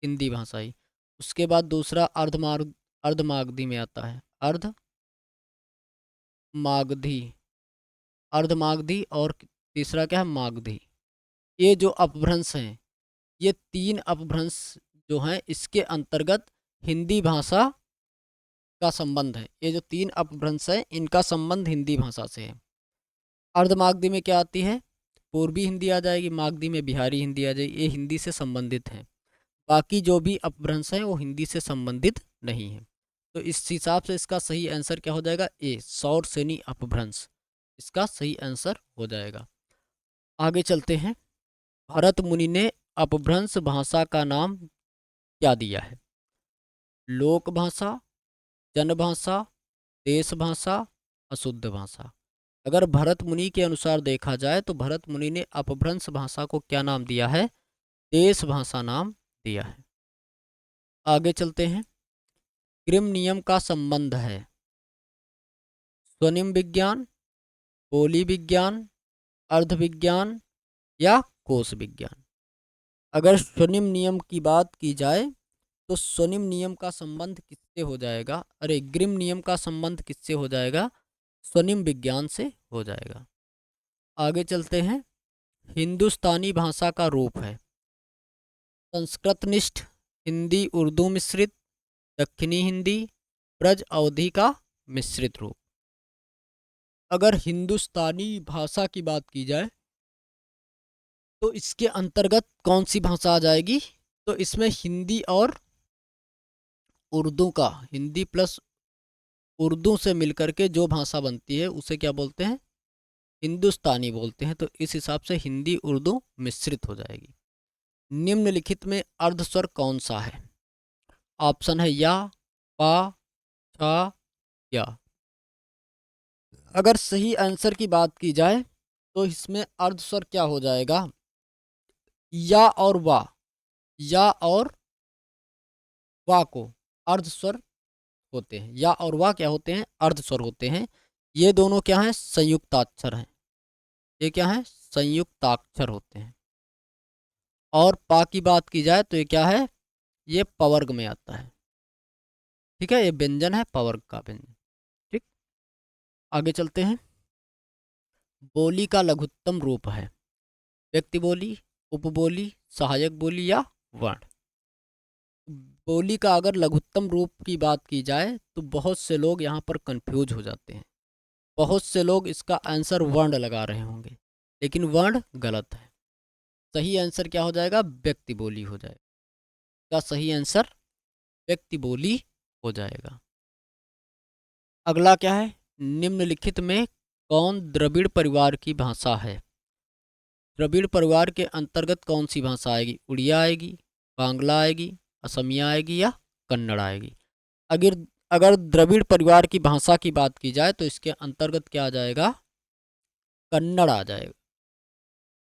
Speaker 1: हिंदी भाषाई। उसके बाद दूसरा अर्धमागधी में आता है, अर्धमागधी, अर्धमागधी, और तीसरा क्या है, मागधी। ये जो अपभ्रंश हैं, ये 3 अपभ्रंश जो हैं इसके अंतर्गत हिंदी भाषा का संबंध है। ये जो 3 अपभ्रंश हैं इनका संबंध हिंदी भाषा से है। अर्धमागधी में क्या आती है, पूर्वी हिंदी आ जाएगी, मागधी में बिहारी हिंदी आ जाएगी, ये हिंदी से संबंधित हैं। बाकी जो भी अपभ्रंश हैं वो हिंदी से संबंधित नहीं है। तो इस हिसाब से इसका सही आंसर क्या हो जाएगा, ए, सौरसेनी अपभ्रंश इसका सही आंसर हो जाएगा। आगे चलते हैं, भरत मुनि ने अपभ्रंश भाषा का नाम क्या दिया है? लोक भाषा, जनभाषा, देश भाषा, अशुद्ध भाषा। अगर भरत मुनि के अनुसार देखा जाए तो भरत मुनि ने अपभ्रंश भाषा को क्या नाम दिया है? देश भाषा नाम दिया है। आगे चलते हैं, ग्रिम नियम का संबंध है स्वनिम विज्ञान, बोली विज्ञान, अर्ध विज्ञान, या कोश विज्ञान। अगर स्वनिम नियम की बात की जाए तो स्वनिम नियम का संबंध किससे हो जाएगा, अरे ग्रिम नियम का संबंध किससे हो जाएगा? स्वनिम विज्ञान से हो जाएगा। आगे चलते हैं, हिंदुस्तानी भाषा का रूप है संस्कृतनिष्ठ, हिंदी उर्दू मिश्रित, दक्षिणी हिंदी, ब्रज अवधि का मिश्रित रूप। अगर हिंदुस्तानी भाषा की बात की जाए तो इसके अंतर्गत कौन सी भाषा आ जाएगी? तो इसमें हिंदी और उर्दू का, हिंदी प्लस उर्दू से मिलकर के जो भाषा बनती है उसे क्या बोलते हैं? हिंदुस्तानी बोलते हैं। तो इस हिसाब से हिंदी उर्दू मिश्रित हो जाएगी। निम्नलिखित में अर्धस्वर कौन सा है? ऑप्शन है या, पा, छा, या। अगर सही आंसर की बात की जाए तो इसमें अर्धस्वर क्या हो जाएगा? या और वा, या और वा को अर्धस्वर होते हैं, या और वा क्या होते हैं? अर्धस्वर होते हैं। ये दोनों क्या हैं? संयुक्ताक्षर हैं। ये क्या है? संयुक्ताक्षर होते हैं। और पा की बात की जाए तो ये क्या है? ये पवर्ग में आता है। ठीक है, ये व्यंजन है, पवर्ग का व्यंजन। ठीक, आगे चलते हैं, बोली का लघुत्तम रूप है व्यक्ति बोली, उपबोली, सहायक बोली, या वर्ण। बोली का अगर लघुत्तम रूप की बात की जाए तो बहुत से लोग यहाँ पर कंफ्यूज हो जाते हैं। बहुत से लोग इसका आंसर वर्ण लगा रहे होंगे, लेकिन वर्ण गलत है। सही आंसर क्या हो जाएगा? व्यक्ति बोली हो जाएगा। का सही आंसर व्यक्ति बोली हो जाएगा। अगला क्या है, निम्नलिखित में कौन द्रविड़ परिवार की भाषा है? द्रविड़ परिवार के अंतर्गत कौन सी भाषा आएगी? उड़िया आएगी, बांग्ला आएगी, असमिया आएगी, या कन्नड़ आएगी? अगर अगर द्रविड़ परिवार की भाषा की बात की जाए तो इसके अंतर्गत क्या आ जाएगा? कन्नड़ आ जाएगा,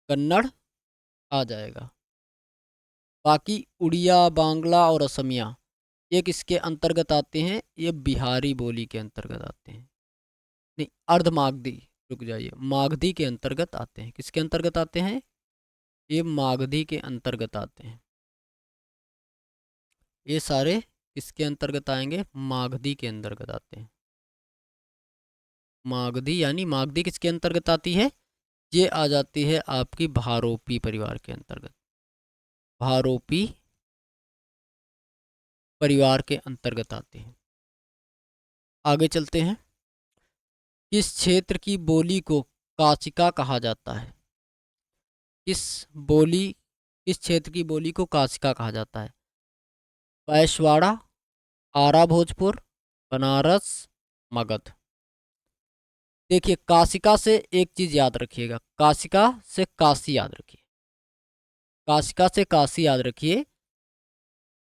Speaker 1: कन्नड़ आ जाएगा। बाकी उड़िया, बांग्ला और असमिया एक इसके अंतर्गत आते हैं, ये बिहारी बोली के अंतर्गत आते हैं। नहीं, अर्धमागधी, रुक जाइए, मागधी के अंतर्गत आते हैं। किसके अंतर्गत आते हैं? ये मागधी के अंतर्गत आते हैं। ये सारे किसके अंतर्गत आएंगे? मागधी के अंतर्गत आते हैं। मागधी यानी मागधी किसके अंतर्गत आती है? ये आ जाती है आपकी भारोपी परिवार के अंतर्गत। भारोपी परिवार के अंतर्गत आते हैं। आगे चलते हैं। किस क्षेत्र की बोली को काचिका कहा जाता है? किस बोली किस क्षेत्र की बोली को काचिका कहा जाता है? बैशवाड़ा, आरा भोजपुर, बनारस, मगध। देखिए, काशिका से एक चीज याद रखिएगा, काशिका से काशी याद रखिए, काशिका से काशी याद रखिए।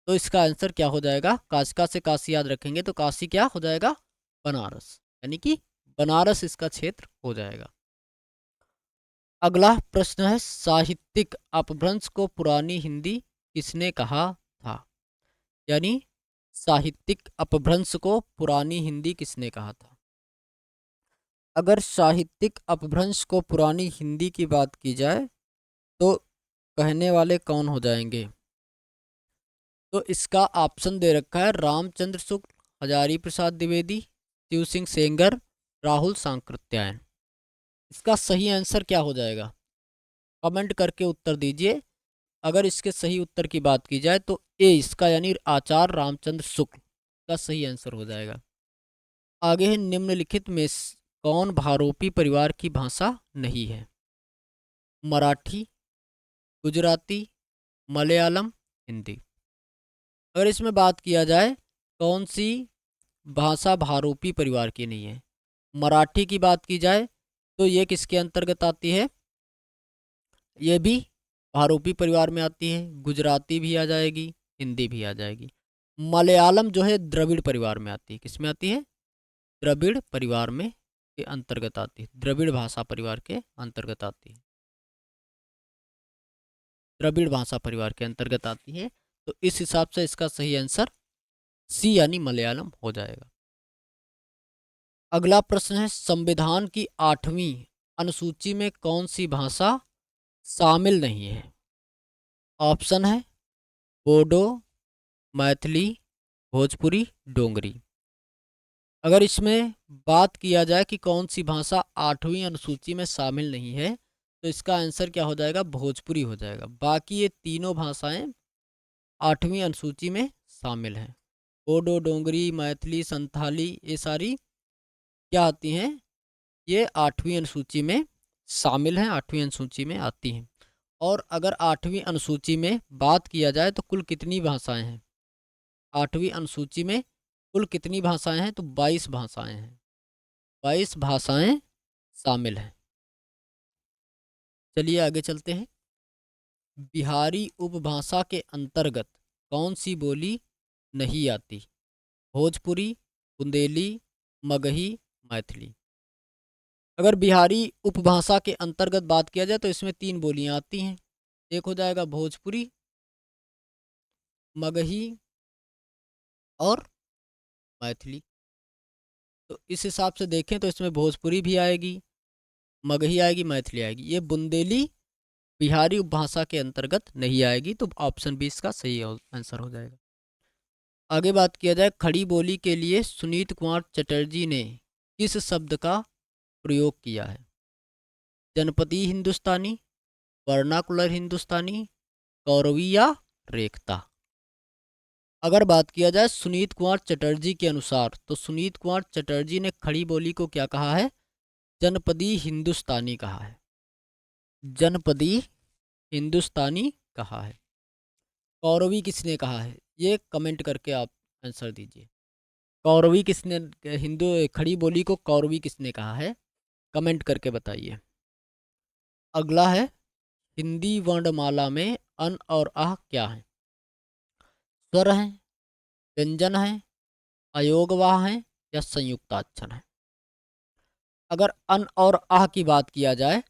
Speaker 1: तो इसका आंसर क्या हो जाएगा? काशिका से काशी याद रखेंगे तो काशी क्या हो जाएगा? बनारस, यानी कि बनारस इसका क्षेत्र हो जाएगा। अगला प्रश्न है, साहित्यिक अपभ्रंश को पुरानी हिंदी किसने कहा था? यानी साहित्यिक अपभ्रंश को पुरानी हिंदी किसने कहा था? अगर साहित्यिक अपभ्रंश को पुरानी हिंदी की बात की जाए तो कहने वाले कौन हो जाएंगे? तो इसका ऑप्शन दे रखा है, रामचंद्र शुक्ल, हजारी प्रसाद द्विवेदी, शिव सिंह सेंगर, राहुल सांकृत्यायन। इसका सही आंसर क्या हो जाएगा? कमेंट करके उत्तर दीजिए। अगर इसके सही उत्तर की बात की जाए तो ए इसका, यानी आचार्य रामचंद्र शुक्ल का सही आंसर हो जाएगा। आगे है, निम्नलिखित में कौन भारोपी परिवार की भाषा नहीं है? मराठी, गुजराती, मलयालम, हिंदी। अगर इसमें बात किया जाए कौन सी भाषा भारोपी परिवार की नहीं है, मराठी की बात की जाए तो ये किसके अंतर्गत आती है? ये भी भारोपी परिवार में आती है। गुजराती भी आ जाएगी, हिंदी भी आ जाएगी। मलयालम जो है द्रविड़ परिवार में आती है। किस में आती है? द्रविड़ परिवार में के अंतर्गत आती है, द्रविड़ भाषा परिवार के अंतर्गत आती है, द्रविड़ भाषा परिवार के अंतर्गत आती है। तो इस हिसाब से इसका सही आंसर सी यानी मलयालम हो जाएगा। अगला प्रश्न है, संविधान की 8वीं अनुसूची में कौन सी भाषा शामिल नहीं है? ऑप्शन है बोडो, मैथिली, भोजपुरी, डोगरी। अगर इसमें बात किया जाए कि कौन सी भाषा 8वीं अनुसूची में शामिल नहीं है तो इसका आंसर क्या हो जाएगा? भोजपुरी हो जाएगा। बाकी ये तीनों भाषाएं 8वीं अनुसूची में शामिल हैं। बोडो, डोगरी, मैथिली, संथाली, ये सारी क्या आती हैं? ये 8वीं अनुसूची में शामिल हैं, 8वीं अनुसूची में आती हैं। और अगर 8वीं अनुसूची में बात किया जाए तो कुल कितनी भाषाएं हैं? 8वीं अनुसूची में कुल कितनी भाषाएं हैं? तो 22 भाषाएं हैं, 22 भाषाएं शामिल हैं। चलिए आगे चलते हैं। बिहारी उपभाषा के अंतर्गत कौन सी बोली नहीं आती? भोजपुरी, बुंदेली, मगही, मैथिली। अगर बिहारी उपभाषा के अंतर्गत बात किया जाए तो इसमें 3 बोलियां आती हैं। एक हो जाएगा भोजपुरी, मगही और मैथिली। तो इस हिसाब से देखें तो इसमें भोजपुरी भी आएगी, मगही आएगी, मैथिली आएगी। ये बुंदेली बिहारी उपभाषा के अंतर्गत नहीं आएगी, तो ऑप्शन बी इसका सही आंसर हो जाएगा। आगे बात किया जाए, खड़ी बोली के लिए सुनीत कुमार चटर्जी ने किस शब्द का प्रयोग किया है? जनपदी हिंदुस्तानी, वर्नाकुलर हिंदुस्तानी, कौरवी या रेखता। अगर बात किया जाए सुनीत कुमार चटर्जी के अनुसार तो सुनीत कुमार चटर्जी ने खड़ी बोली को क्या कहा है? जनपदी हिंदुस्तानी कहा है, जनपदी हिंदुस्तानी कहा है। कौरवी किसने कहा है? ये कमेंट करके आप आंसर दीजिए। कौरवी किसने, हिंदू खड़ी बोली को कौरवी किसने कहा है? कमेंट करके बताइए। अगला है, हिंदी वर्णमाला में अन और आह क्या है? स्वर हैं, व्यंजन है, अयोगवाह है या संयुक्ताक्षर है? अगर अन और आह की बात किया जाए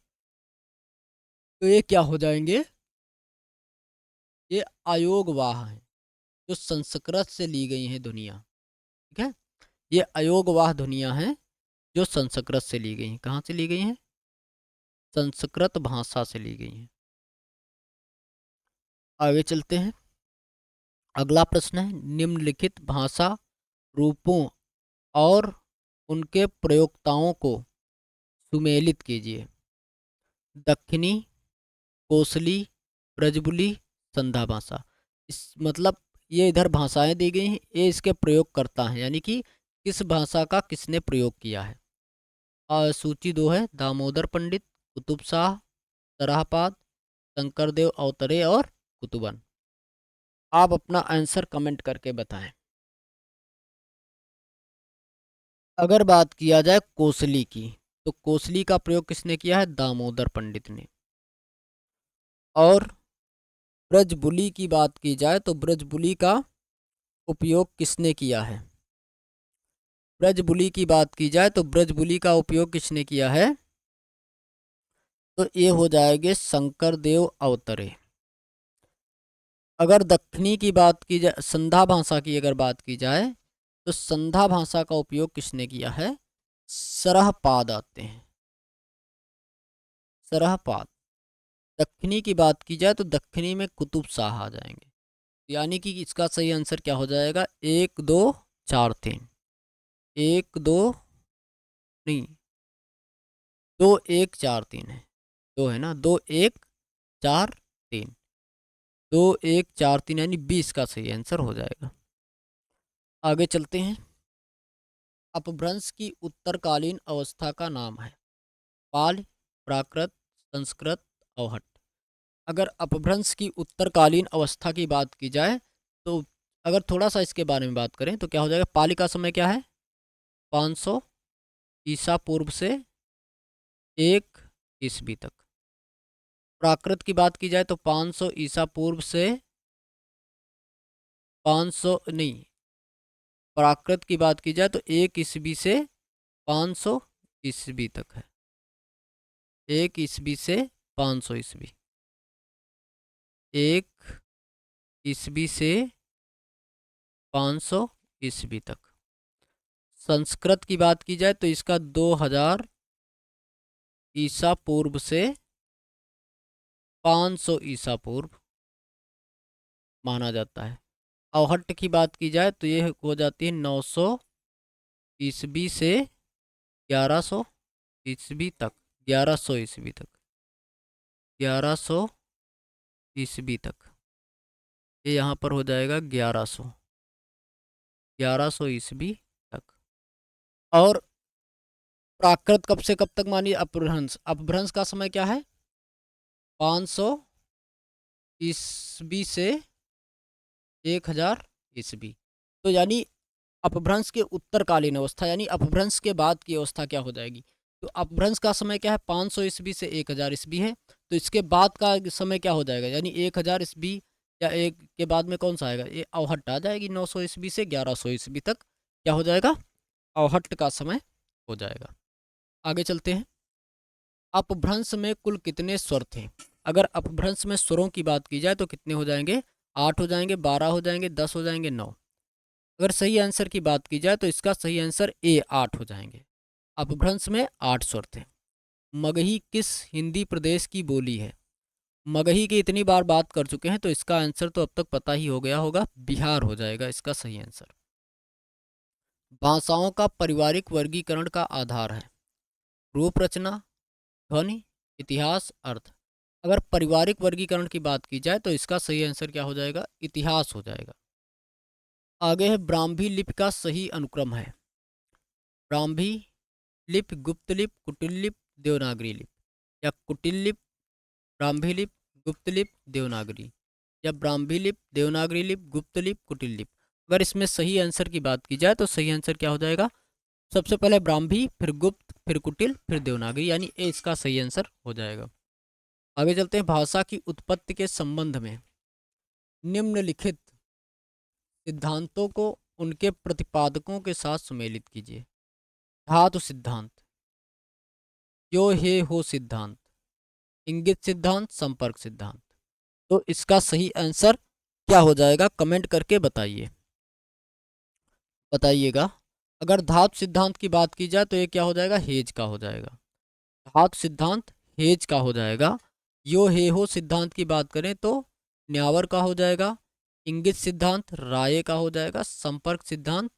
Speaker 1: तो ये क्या हो जाएंगे? ये अयोगवाह हैं, जो संस्कृत से ली गई हैं ध्वनियाँ। ठीक है, ये अयोगवाह ध्वनियाँ हैं जो संस्कृत से ली गई हैं। कहाँ से ली गई हैं? संस्कृत भाषा से ली गई हैं। आगे चलते हैं। अगला प्रश्न है, निम्नलिखित भाषा रूपों और उनके प्रयोक्ताओं को सुमेलित कीजिए। दक्षिणी, कोसली, ब्रजबुली, संधा भाषा। इस मतलब ये इधर भाषाएं दी गई हैं, ये इसके प्रयोग करता है, यानी कि किस भाषा का किसने प्रयोग किया है। सूची 2 है, दामोदर पंडित, कुतुब शाह, तरहपाद, शंकरदेव अवतरे और कुतुबन। आप अपना आंसर कमेंट करके बताएं। अगर बात किया जाए कोसली की, तो कोसली का प्रयोग किसने किया है? दामोदर पंडित ने। और ब्रजबुली की बात की जाए तो ब्रजबुली का उपयोग किसने किया है? ब्रजबुली की बात की जाए तो ब्रजबुली का उपयोग किसने किया है? तो ये हो जाएंगे शंकरदेव अवतरे। अगर दक्षिणी की बात की जाए, संधा भाषा की अगर बात की जाए, तो संधा भाषा का उपयोग किसने किया है? सरहपाद आते हैं, सरहपाद। दक्षिणी की बात की जाए तो दक्षिणी में कुतुब शाह आ जाएंगे। यानी कि इसका सही आंसर क्या हो जाएगा? 1 2 4 3। 1 2 नहीं, 2 1 4 3 है। 2 है ना, 2 1 4 3। 2 1 4 3 यानी 20 का सही आंसर हो जाएगा। आगे चलते हैं। अपभ्रंश की उत्तरकालीन अवस्था का नाम है। पाल, प्राकृत, संस्कृत, अवहट। अगर अपभ्रंश की उत्तरकालीन अवस्था की बात की जाए, तो अगर थोड़ा सा इसके बारे में बात करें तो क्या हो जाएगा? पाली का समय क्या है? 500 ईसा पूर्व से 1 ईस्वी तक। प्राकृत की बात की जाए तो 500 ईसा पूर्व से 500 नहीं, प्राकृत की बात की जाए तो 1 ईस्वी से 500 ईस्वी तक है। 1 ईस्वी से 500 ईस्वी। 1 ईस्वी से 500 ईस्वी तक। संस्कृत की बात की जाए तो इसका 2000 ईसा पूर्व से 500 ईसा पूर्व माना जाता है। अवहट्ट की बात की जाए तो ये हो जाती है 900 ईस्वी से 1100 ईस्वी तक। 1100 ईस्वी तक। 1100 ईस्वी तक। ये यहाँ पर हो जाएगा 1100। 1100 ईस्वी तक। और प्राकृत कब से कब तक मानिए? अपभ्रंश, अपभ्रंश का समय क्या है? 500 ईस्वी से 1000 ईस्वी। तो यानी अपभ्रंश के उत्तरकालीन अवस्था, यानी अपभ्रंश के बाद की अवस्था क्या हो जाएगी? तो अपभ्रंश का समय क्या है? 500 ईस्वी से 1000 ईस्वी है। तो इसके बाद का समय क्या हो जाएगा? यानी 1000 ईस्वी या एक के बाद में कौन सा आएगा? ये अवहट्ट आ जाएगी। 900 ईस्वी से 1100 ईस्वी तक क्या हो जाएगा? अवहट्ट का समय हो जाएगा। आगे चलते हैं। अपभ्रंश में कुल कितने स्वर थे? अगर अपभ्रंश में स्वरों की बात की जाए तो कितने हो जाएंगे? 8 हो जाएंगे, 12 हो जाएंगे, 10 हो जाएंगे, 9। अगर सही आंसर की बात की जाए तो इसका सही आंसर ए 8 हो जाएंगे। अपभ्रंश में 8 स्वर थे। मगही किस हिंदी प्रदेश की बोली है? मगही की इतनी बार बात कर चुके हैं तो इसका आंसर तो अब तक पता ही हो गया होगा, बिहार हो जाएगा इसका सही आंसर। भाषाओं का पारिवारिक वर्गीकरण का आधार है। रूप, रचना, ध्वनि, इतिहास, अर्थ। अगर पारिवारिक वर्गीकरण की बात की जाए तो इसका सही आंसर क्या हो जाएगा? इतिहास हो जाएगा। आगे है, ब्राह्मी लिपि का सही अनुक्रम है। ब्राह्मी लिपि, गुप्त लिपि, कुटिल लिपि, देवनागरी लिपि। या कुटिल लिपि, ब्राह्मी लिपि, गुप्त लिपि, देवनागरी। या ब्राह्मी लिपि, देवनागरी लिपि, गुप्त लिपि, कुटिल लिपि। अगर इसमें सही आंसर की बात की जाए तो सही आंसर क्या हो जाएगा? सबसे पहले ब्राह्मी, फिर गुप्त, फिर कुटिल, फिर देवनागरी, यानी ए इसका सही आंसर हो जाएगा। आगे चलते हैं। भाषा की उत्पत्ति के संबंध में निम्नलिखित सिद्धांतों को उनके प्रतिपादकों के साथ सुमेलित कीजिए। धातु सिद्धांत, यो हे हो सिद्धांत, इंगित सिद्धांत, संपर्क सिद्धांत। तो इसका सही आंसर क्या हो जाएगा? कमेंट करके बताइए, बताइएगा। अगर धातु सिद्धांत की बात की जाए तो ये क्या हो जाएगा, हेज का हो जाएगा। धातु सिद्धांत हेज का हो जाएगा। यो हे हो सिद्धांत की बात करें तो न्यावर का हो जाएगा। इंगित सिद्धांत राय का हो जाएगा। संपर्क सिद्धांत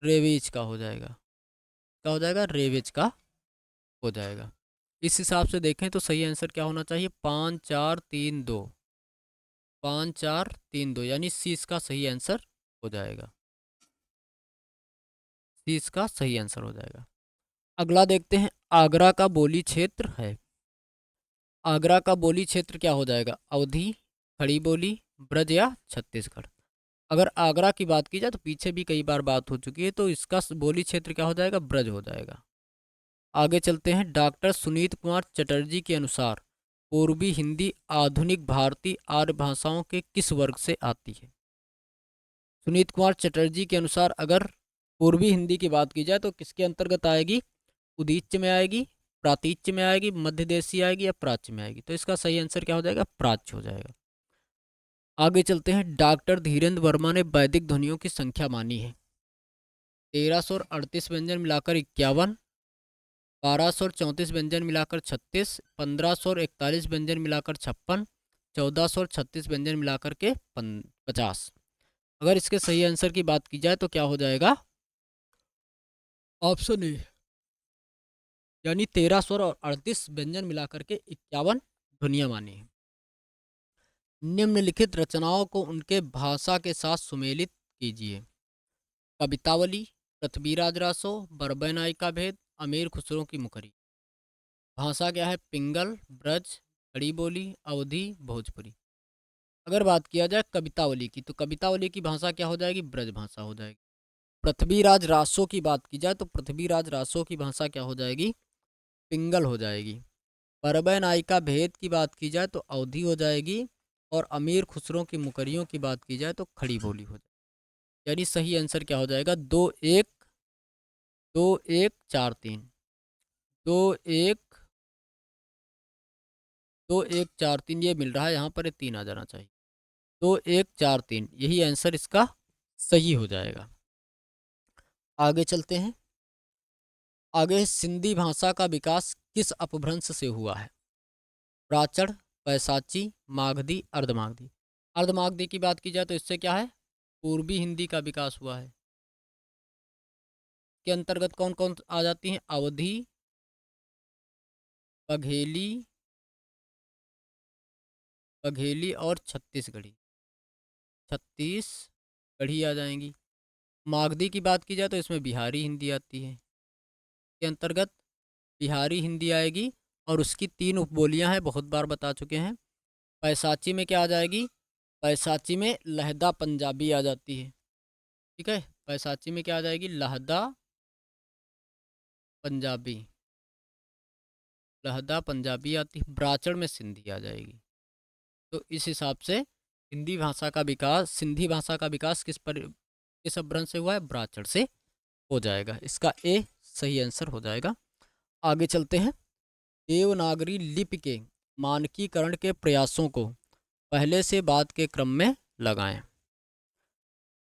Speaker 1: रेवेज का हो जाएगा। क्या हो जाएगा, रेवेज का हो जाएगा। इस हिसाब से देखें तो सही आंसर क्या होना चाहिए, 5 4 3 2। 5 4 3 2 यानी सी इसका सही आंसर हो जाएगा। सी इसका सही आंसर हो जाएगा। अगला देखते हैं, आगरा का बोली क्षेत्र है। आगरा का बोली क्षेत्र क्या हो जाएगा, अवधी, खड़ी बोली, ब्रज या छत्तीसगढ़। अगर आगरा की बात की जाए तो पीछे भी कई बार बात हो चुकी है, तो इसका बोली क्षेत्र क्या हो जाएगा, ब्रज हो जाएगा। आगे चलते हैं, डॉक्टर सुनीत कुमार चटर्जी के अनुसार पूर्वी हिंदी आधुनिक भारतीय आर्य भाषाओं के किस वर्ग से आती है। सुनीत कुमार चटर्जी के अनुसार अगर पूर्वी हिंदी की बात की जाए तो किसके अंतर्गत आएगी, उदीच्य में आएगी, प्रातीच्य में आएगी, मध्य देशी आएगी या प्राच्य में आएगी। तो इसका सही आंसर क्या हो जाएगा, प्राच्य हो जाएगा। आगे चलते हैं, डॉक्टर धीरेन्द्र वर्मा ने वैदिक ध्वनियों की संख्या मानी है। 1338 व्यंजन मिलाकर 51, 1234 व्यंजन मिलाकर 36, 1541 व्यंजन मिलाकर 56, 1436 व्यंजन मिलाकर के 50। अगर इसके सही आंसर की बात की जाए तो क्या हो जाएगा, ऑप्शन ए यानी 1338 व्यंजन मिलाकर के 51 ध्वनियां मानी है। निम्नलिखित रचनाओं को उनके भाषा के साथ सुमेलित कीजिए। कवितावली, पृथ्वीराज रासो, बरबैन आई का भेद, अमीर खुसरो की मुखरी। भाषा क्या है, पिंगल, ब्रज, खड़ी बोली, अवधी, भोजपुरी। अगर बात किया जाए कवितावली की तो कवितावली की भाषा क्या हो जाएगी, ब्रज भाषा हो जाएगी। पृथ्वीराज रासो की बात की जाए तो पृथ्वीराज रासो की भाषा क्या हो जाएगी, पिंगल हो जाएगी। परबय नाई का भेद की बात की जाए तो अवधी हो जाएगी। और अमीर खुसरो की मुकरियों की बात की जाए तो खड़ी बोली हो जाएगी। यानी सही आंसर क्या हो जाएगा, 2 1 2 1 4 3। 2 1 2 1 4 3 ये मिल रहा है यहाँ पर, ये 3 आ जाना चाहिए। 2 1 4 3 यही आंसर इसका सही हो जाएगा। आगे चलते हैं, आगे सिंधी भाषा का विकास किस अपभ्रंश से हुआ है। प्राचड़, पैसाची, मागधी, अर्धमागधी। अर्धमागधी की बात की जाए तो इससे क्या है, पूर्वी हिंदी का विकास हुआ है। के अंतर्गत कौन कौन आ जाती हैं, अवधी, बघेली, बघेली और छत्तीसगढ़ी। छत्तीसगढ़ी आ जाएंगी। मागधी की बात की जाए तो इसमें बिहारी हिंदी आती है। के अंतर्गत बिहारी हिंदी आएगी और उसकी 3 उपबोलियां हैं, बहुत बार बता चुके हैं। पैसाची में क्या आ जाएगी, पैसाची में लहदा पंजाबी आ जाती है। ठीक है, पैसाची में क्या आ जाएगी, लहदा पंजाबी, लहदा पंजाबी आती है। ब्राचड़ में सिंधी आ जाएगी। तो इस हिसाब से हिंदी भाषा का विकास, सिंधी भाषा का विकास किस अपभ्रंश से हुआ है, ब्राचड़ से हो जाएगा। इसका ए सही आंसर हो जाएगा। आगे चलते हैं, देवनागरी लिपि के मानकीकरण के प्रयासों को पहले से बाद के क्रम में लगाएं।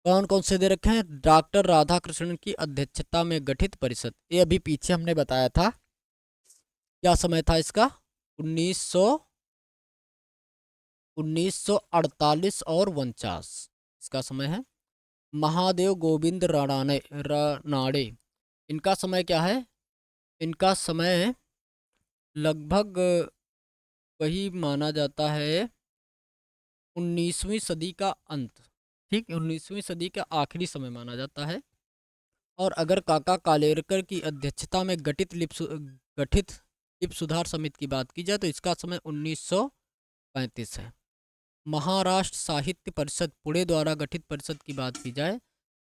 Speaker 1: कौन कौन से दे रखे हैं, डॉक्टर राधाकृष्णन की अध्यक्षता में गठित परिषद, ये अभी पीछे हमने बताया था। क्या समय था इसका, 1948 और 49 इसका समय है। महादेव गोविंद रानाड़े, इनका समय क्या है, इनका समय लगभग वही माना जाता है 19वीं सदी का अंत। ठीक, 19वीं सदी का आखिरी समय माना जाता है। और अगर काका कालेरकर की अध्यक्षता में गठित लिप सुधार समिति की बात की जाए तो इसका समय 1935 है। महाराष्ट्र साहित्य परिषद पुणे द्वारा गठित परिषद की बात की जाए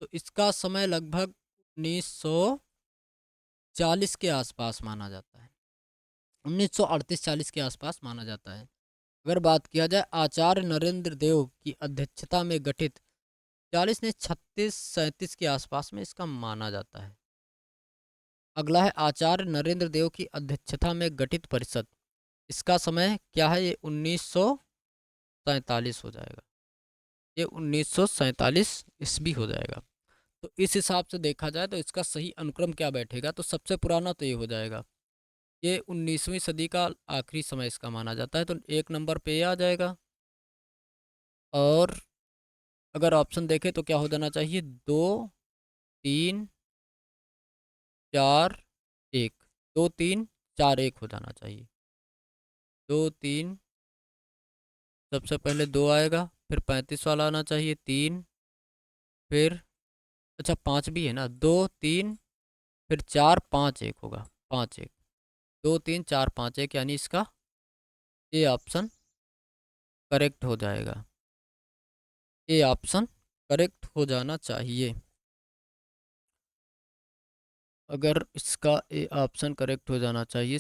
Speaker 1: तो इसका समय लगभग 1940 के आसपास माना जाता है। 1938-40 के आसपास माना जाता है। अगर बात किया जाए आचार्य नरेंद्र देव की अध्यक्षता में गठित 40 ने 36-37 के आसपास में इसका माना जाता है। अगला है आचार्य नरेंद्र देव की अध्यक्षता में गठित परिषद, इसका समय क्या है, ये 1947 हो जाएगा। ये 1947 ईस्वी हो जाएगा। तो इस हिसाब से देखा जाए तो इसका सही अनुक्रम क्या बैठेगा, तो सबसे पुराना तो ये हो जाएगा। ये 19वीं सदी का आखिरी समय इसका माना जाता है, तो 1 नंबर पे ये आ जाएगा। और अगर ऑप्शन देखें तो क्या हो जाना चाहिए, 2 3 4 1, 2 3 4 1 हो जाना चाहिए। 2 3, सबसे पहले 2 आएगा, फिर 35 वाला आना चाहिए, 3, फिर अच्छा 5 भी है ना, 2 3, फिर 4 5 1 होगा, 5 1, 2 3 4 5 1, यानी इसका ए ऑप्शन करेक्ट हो जाएगा। ए ऑप्शन करेक्ट हो जाना चाहिए। अगर इसका ए ऑप्शन करेक्ट हो जाना चाहिए,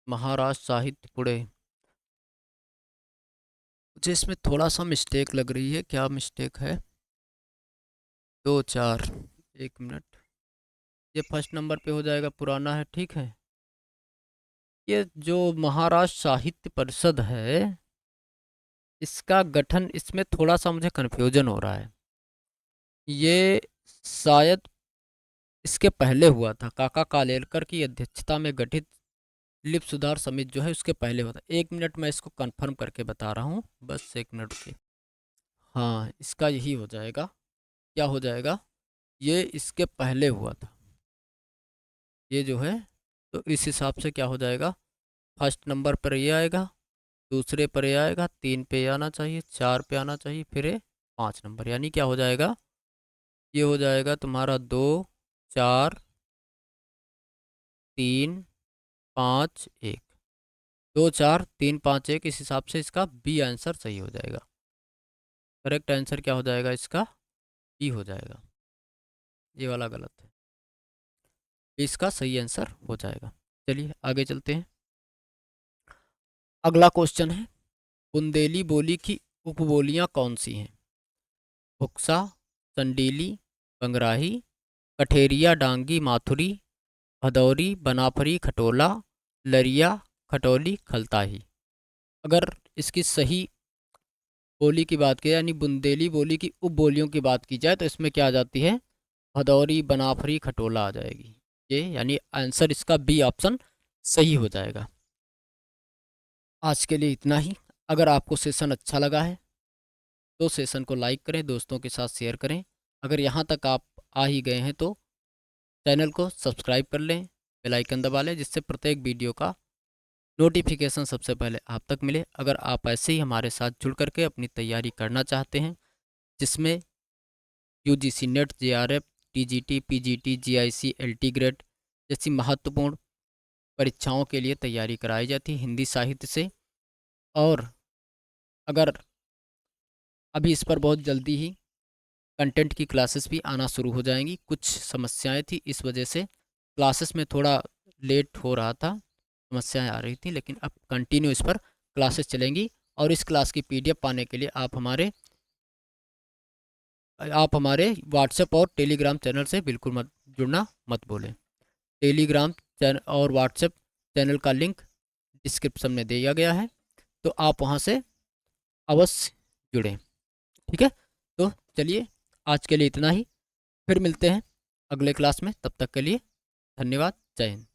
Speaker 1: महाराष्ट्र साहित्य पुणे। मुझे इसमें थोड़ा सा मिस्टेक लग रही है, क्या मिस्टेक है, 2 4, 1 मिनट, ये फर्स्ट नंबर पे हो जाएगा, पुराना है, ठीक है। ये जो महाराष्ट्र साहित्य परिषद है, इसका गठन, इसमें थोड़ा सा मुझे कन्फ्यूजन हो रहा है। ये शायद इसके पहले हुआ था, काका कालेलकर की अध्यक्षता में गठित लिपि सुधार समिति जो है उसके पहले हुआ था। 1 मिनट मैं इसको कंफर्म करके बता रहा हूँ, बस 1 मिनट रुकिए। हाँ, इसका यही हो जाएगा। क्या हो जाएगा, ये इसके पहले हुआ था ये जो है, तो इस हिसाब से क्या हो जाएगा, फर्स्ट नंबर पर ये आएगा, दूसरे पर ये आएगा, 3 पे ये आना चाहिए, 4 पे आना चाहिए, फिर ये 5 नंबर, यानी क्या हो जाएगा, ये हो जाएगा तुम्हारा 2 4 3 5 1, 2 4 3 5 1, इस हिसाब से इसका बी आंसर सही हो जाएगा। करेक्ट आंसर क्या हो जाएगा इसका, ई हो जाएगा। ये वाला गलत है, इसका सही आंसर हो जाएगा। चलिए आगे चलते हैं। अगला क्वेश्चन है, बुंदेली बोली की उपबोलियां कौन सी हैं? बुक्सा, चंडीली, बंगराही, कठेरिया डांगी माथुरी, भदौरी बनाफरी खटोला, लरिया खटोली खलताही। अगर इसकी सही बोली की बात की जाए, यानी बुंदेली बोली की उपबोलियों की बात की जाए, तो इसमें क्या आ जाती है, भदौरी बनाफरी खटोला आ जाएगी ये, यानी आंसर इसका बी ऑप्शन सही हो जाएगा। आज के लिए इतना ही। अगर आपको सेशन अच्छा लगा है तो सेशन को लाइक करें, दोस्तों के साथ शेयर करें। अगर यहाँ तक आप आ ही गए हैं तो चैनल को सब्सक्राइब कर लें, बेल आइकन दबा लें, जिससे प्रत्येक वीडियो का नोटिफिकेशन सबसे पहले आप तक मिले। अगर आप ऐसे ही हमारे साथ जुड़ करके अपनी तैयारी करना चाहते हैं, जिसमें UGC net, JRF, TGT, PGT, GIC, LT grade जैसी महत्वपूर्ण परीक्षाओं के लिए तैयारी कराई जाती है हिंदी साहित्य से, और अगर अभी इस पर बहुत जल्दी ही कंटेंट की क्लासेस भी आना शुरू हो जाएंगी। कुछ समस्याएं थी, इस वजह से क्लासेस में थोड़ा लेट हो रहा था, समस्याएं आ रही थी, लेकिन अब कंटिन्यू इस पर क्लासेस चलेंगी। और इस क्लास की पीडीएफ पाने के लिए आप हमारे व्हाट्सएप और टेलीग्राम चैनल से बिल्कुल मत जुड़ना मत भूलें। टेलीग्राम चैनल और व्हाट्सएप चैनल का लिंक डिस्क्रिप्शन में दिया गया है, तो आप वहाँ से अवश्य जुड़ें, ठीक है। तो चलिए आज के लिए इतना ही, फिर मिलते हैं अगले क्लास में, तब तक के लिए धन्यवाद, जय हिंद।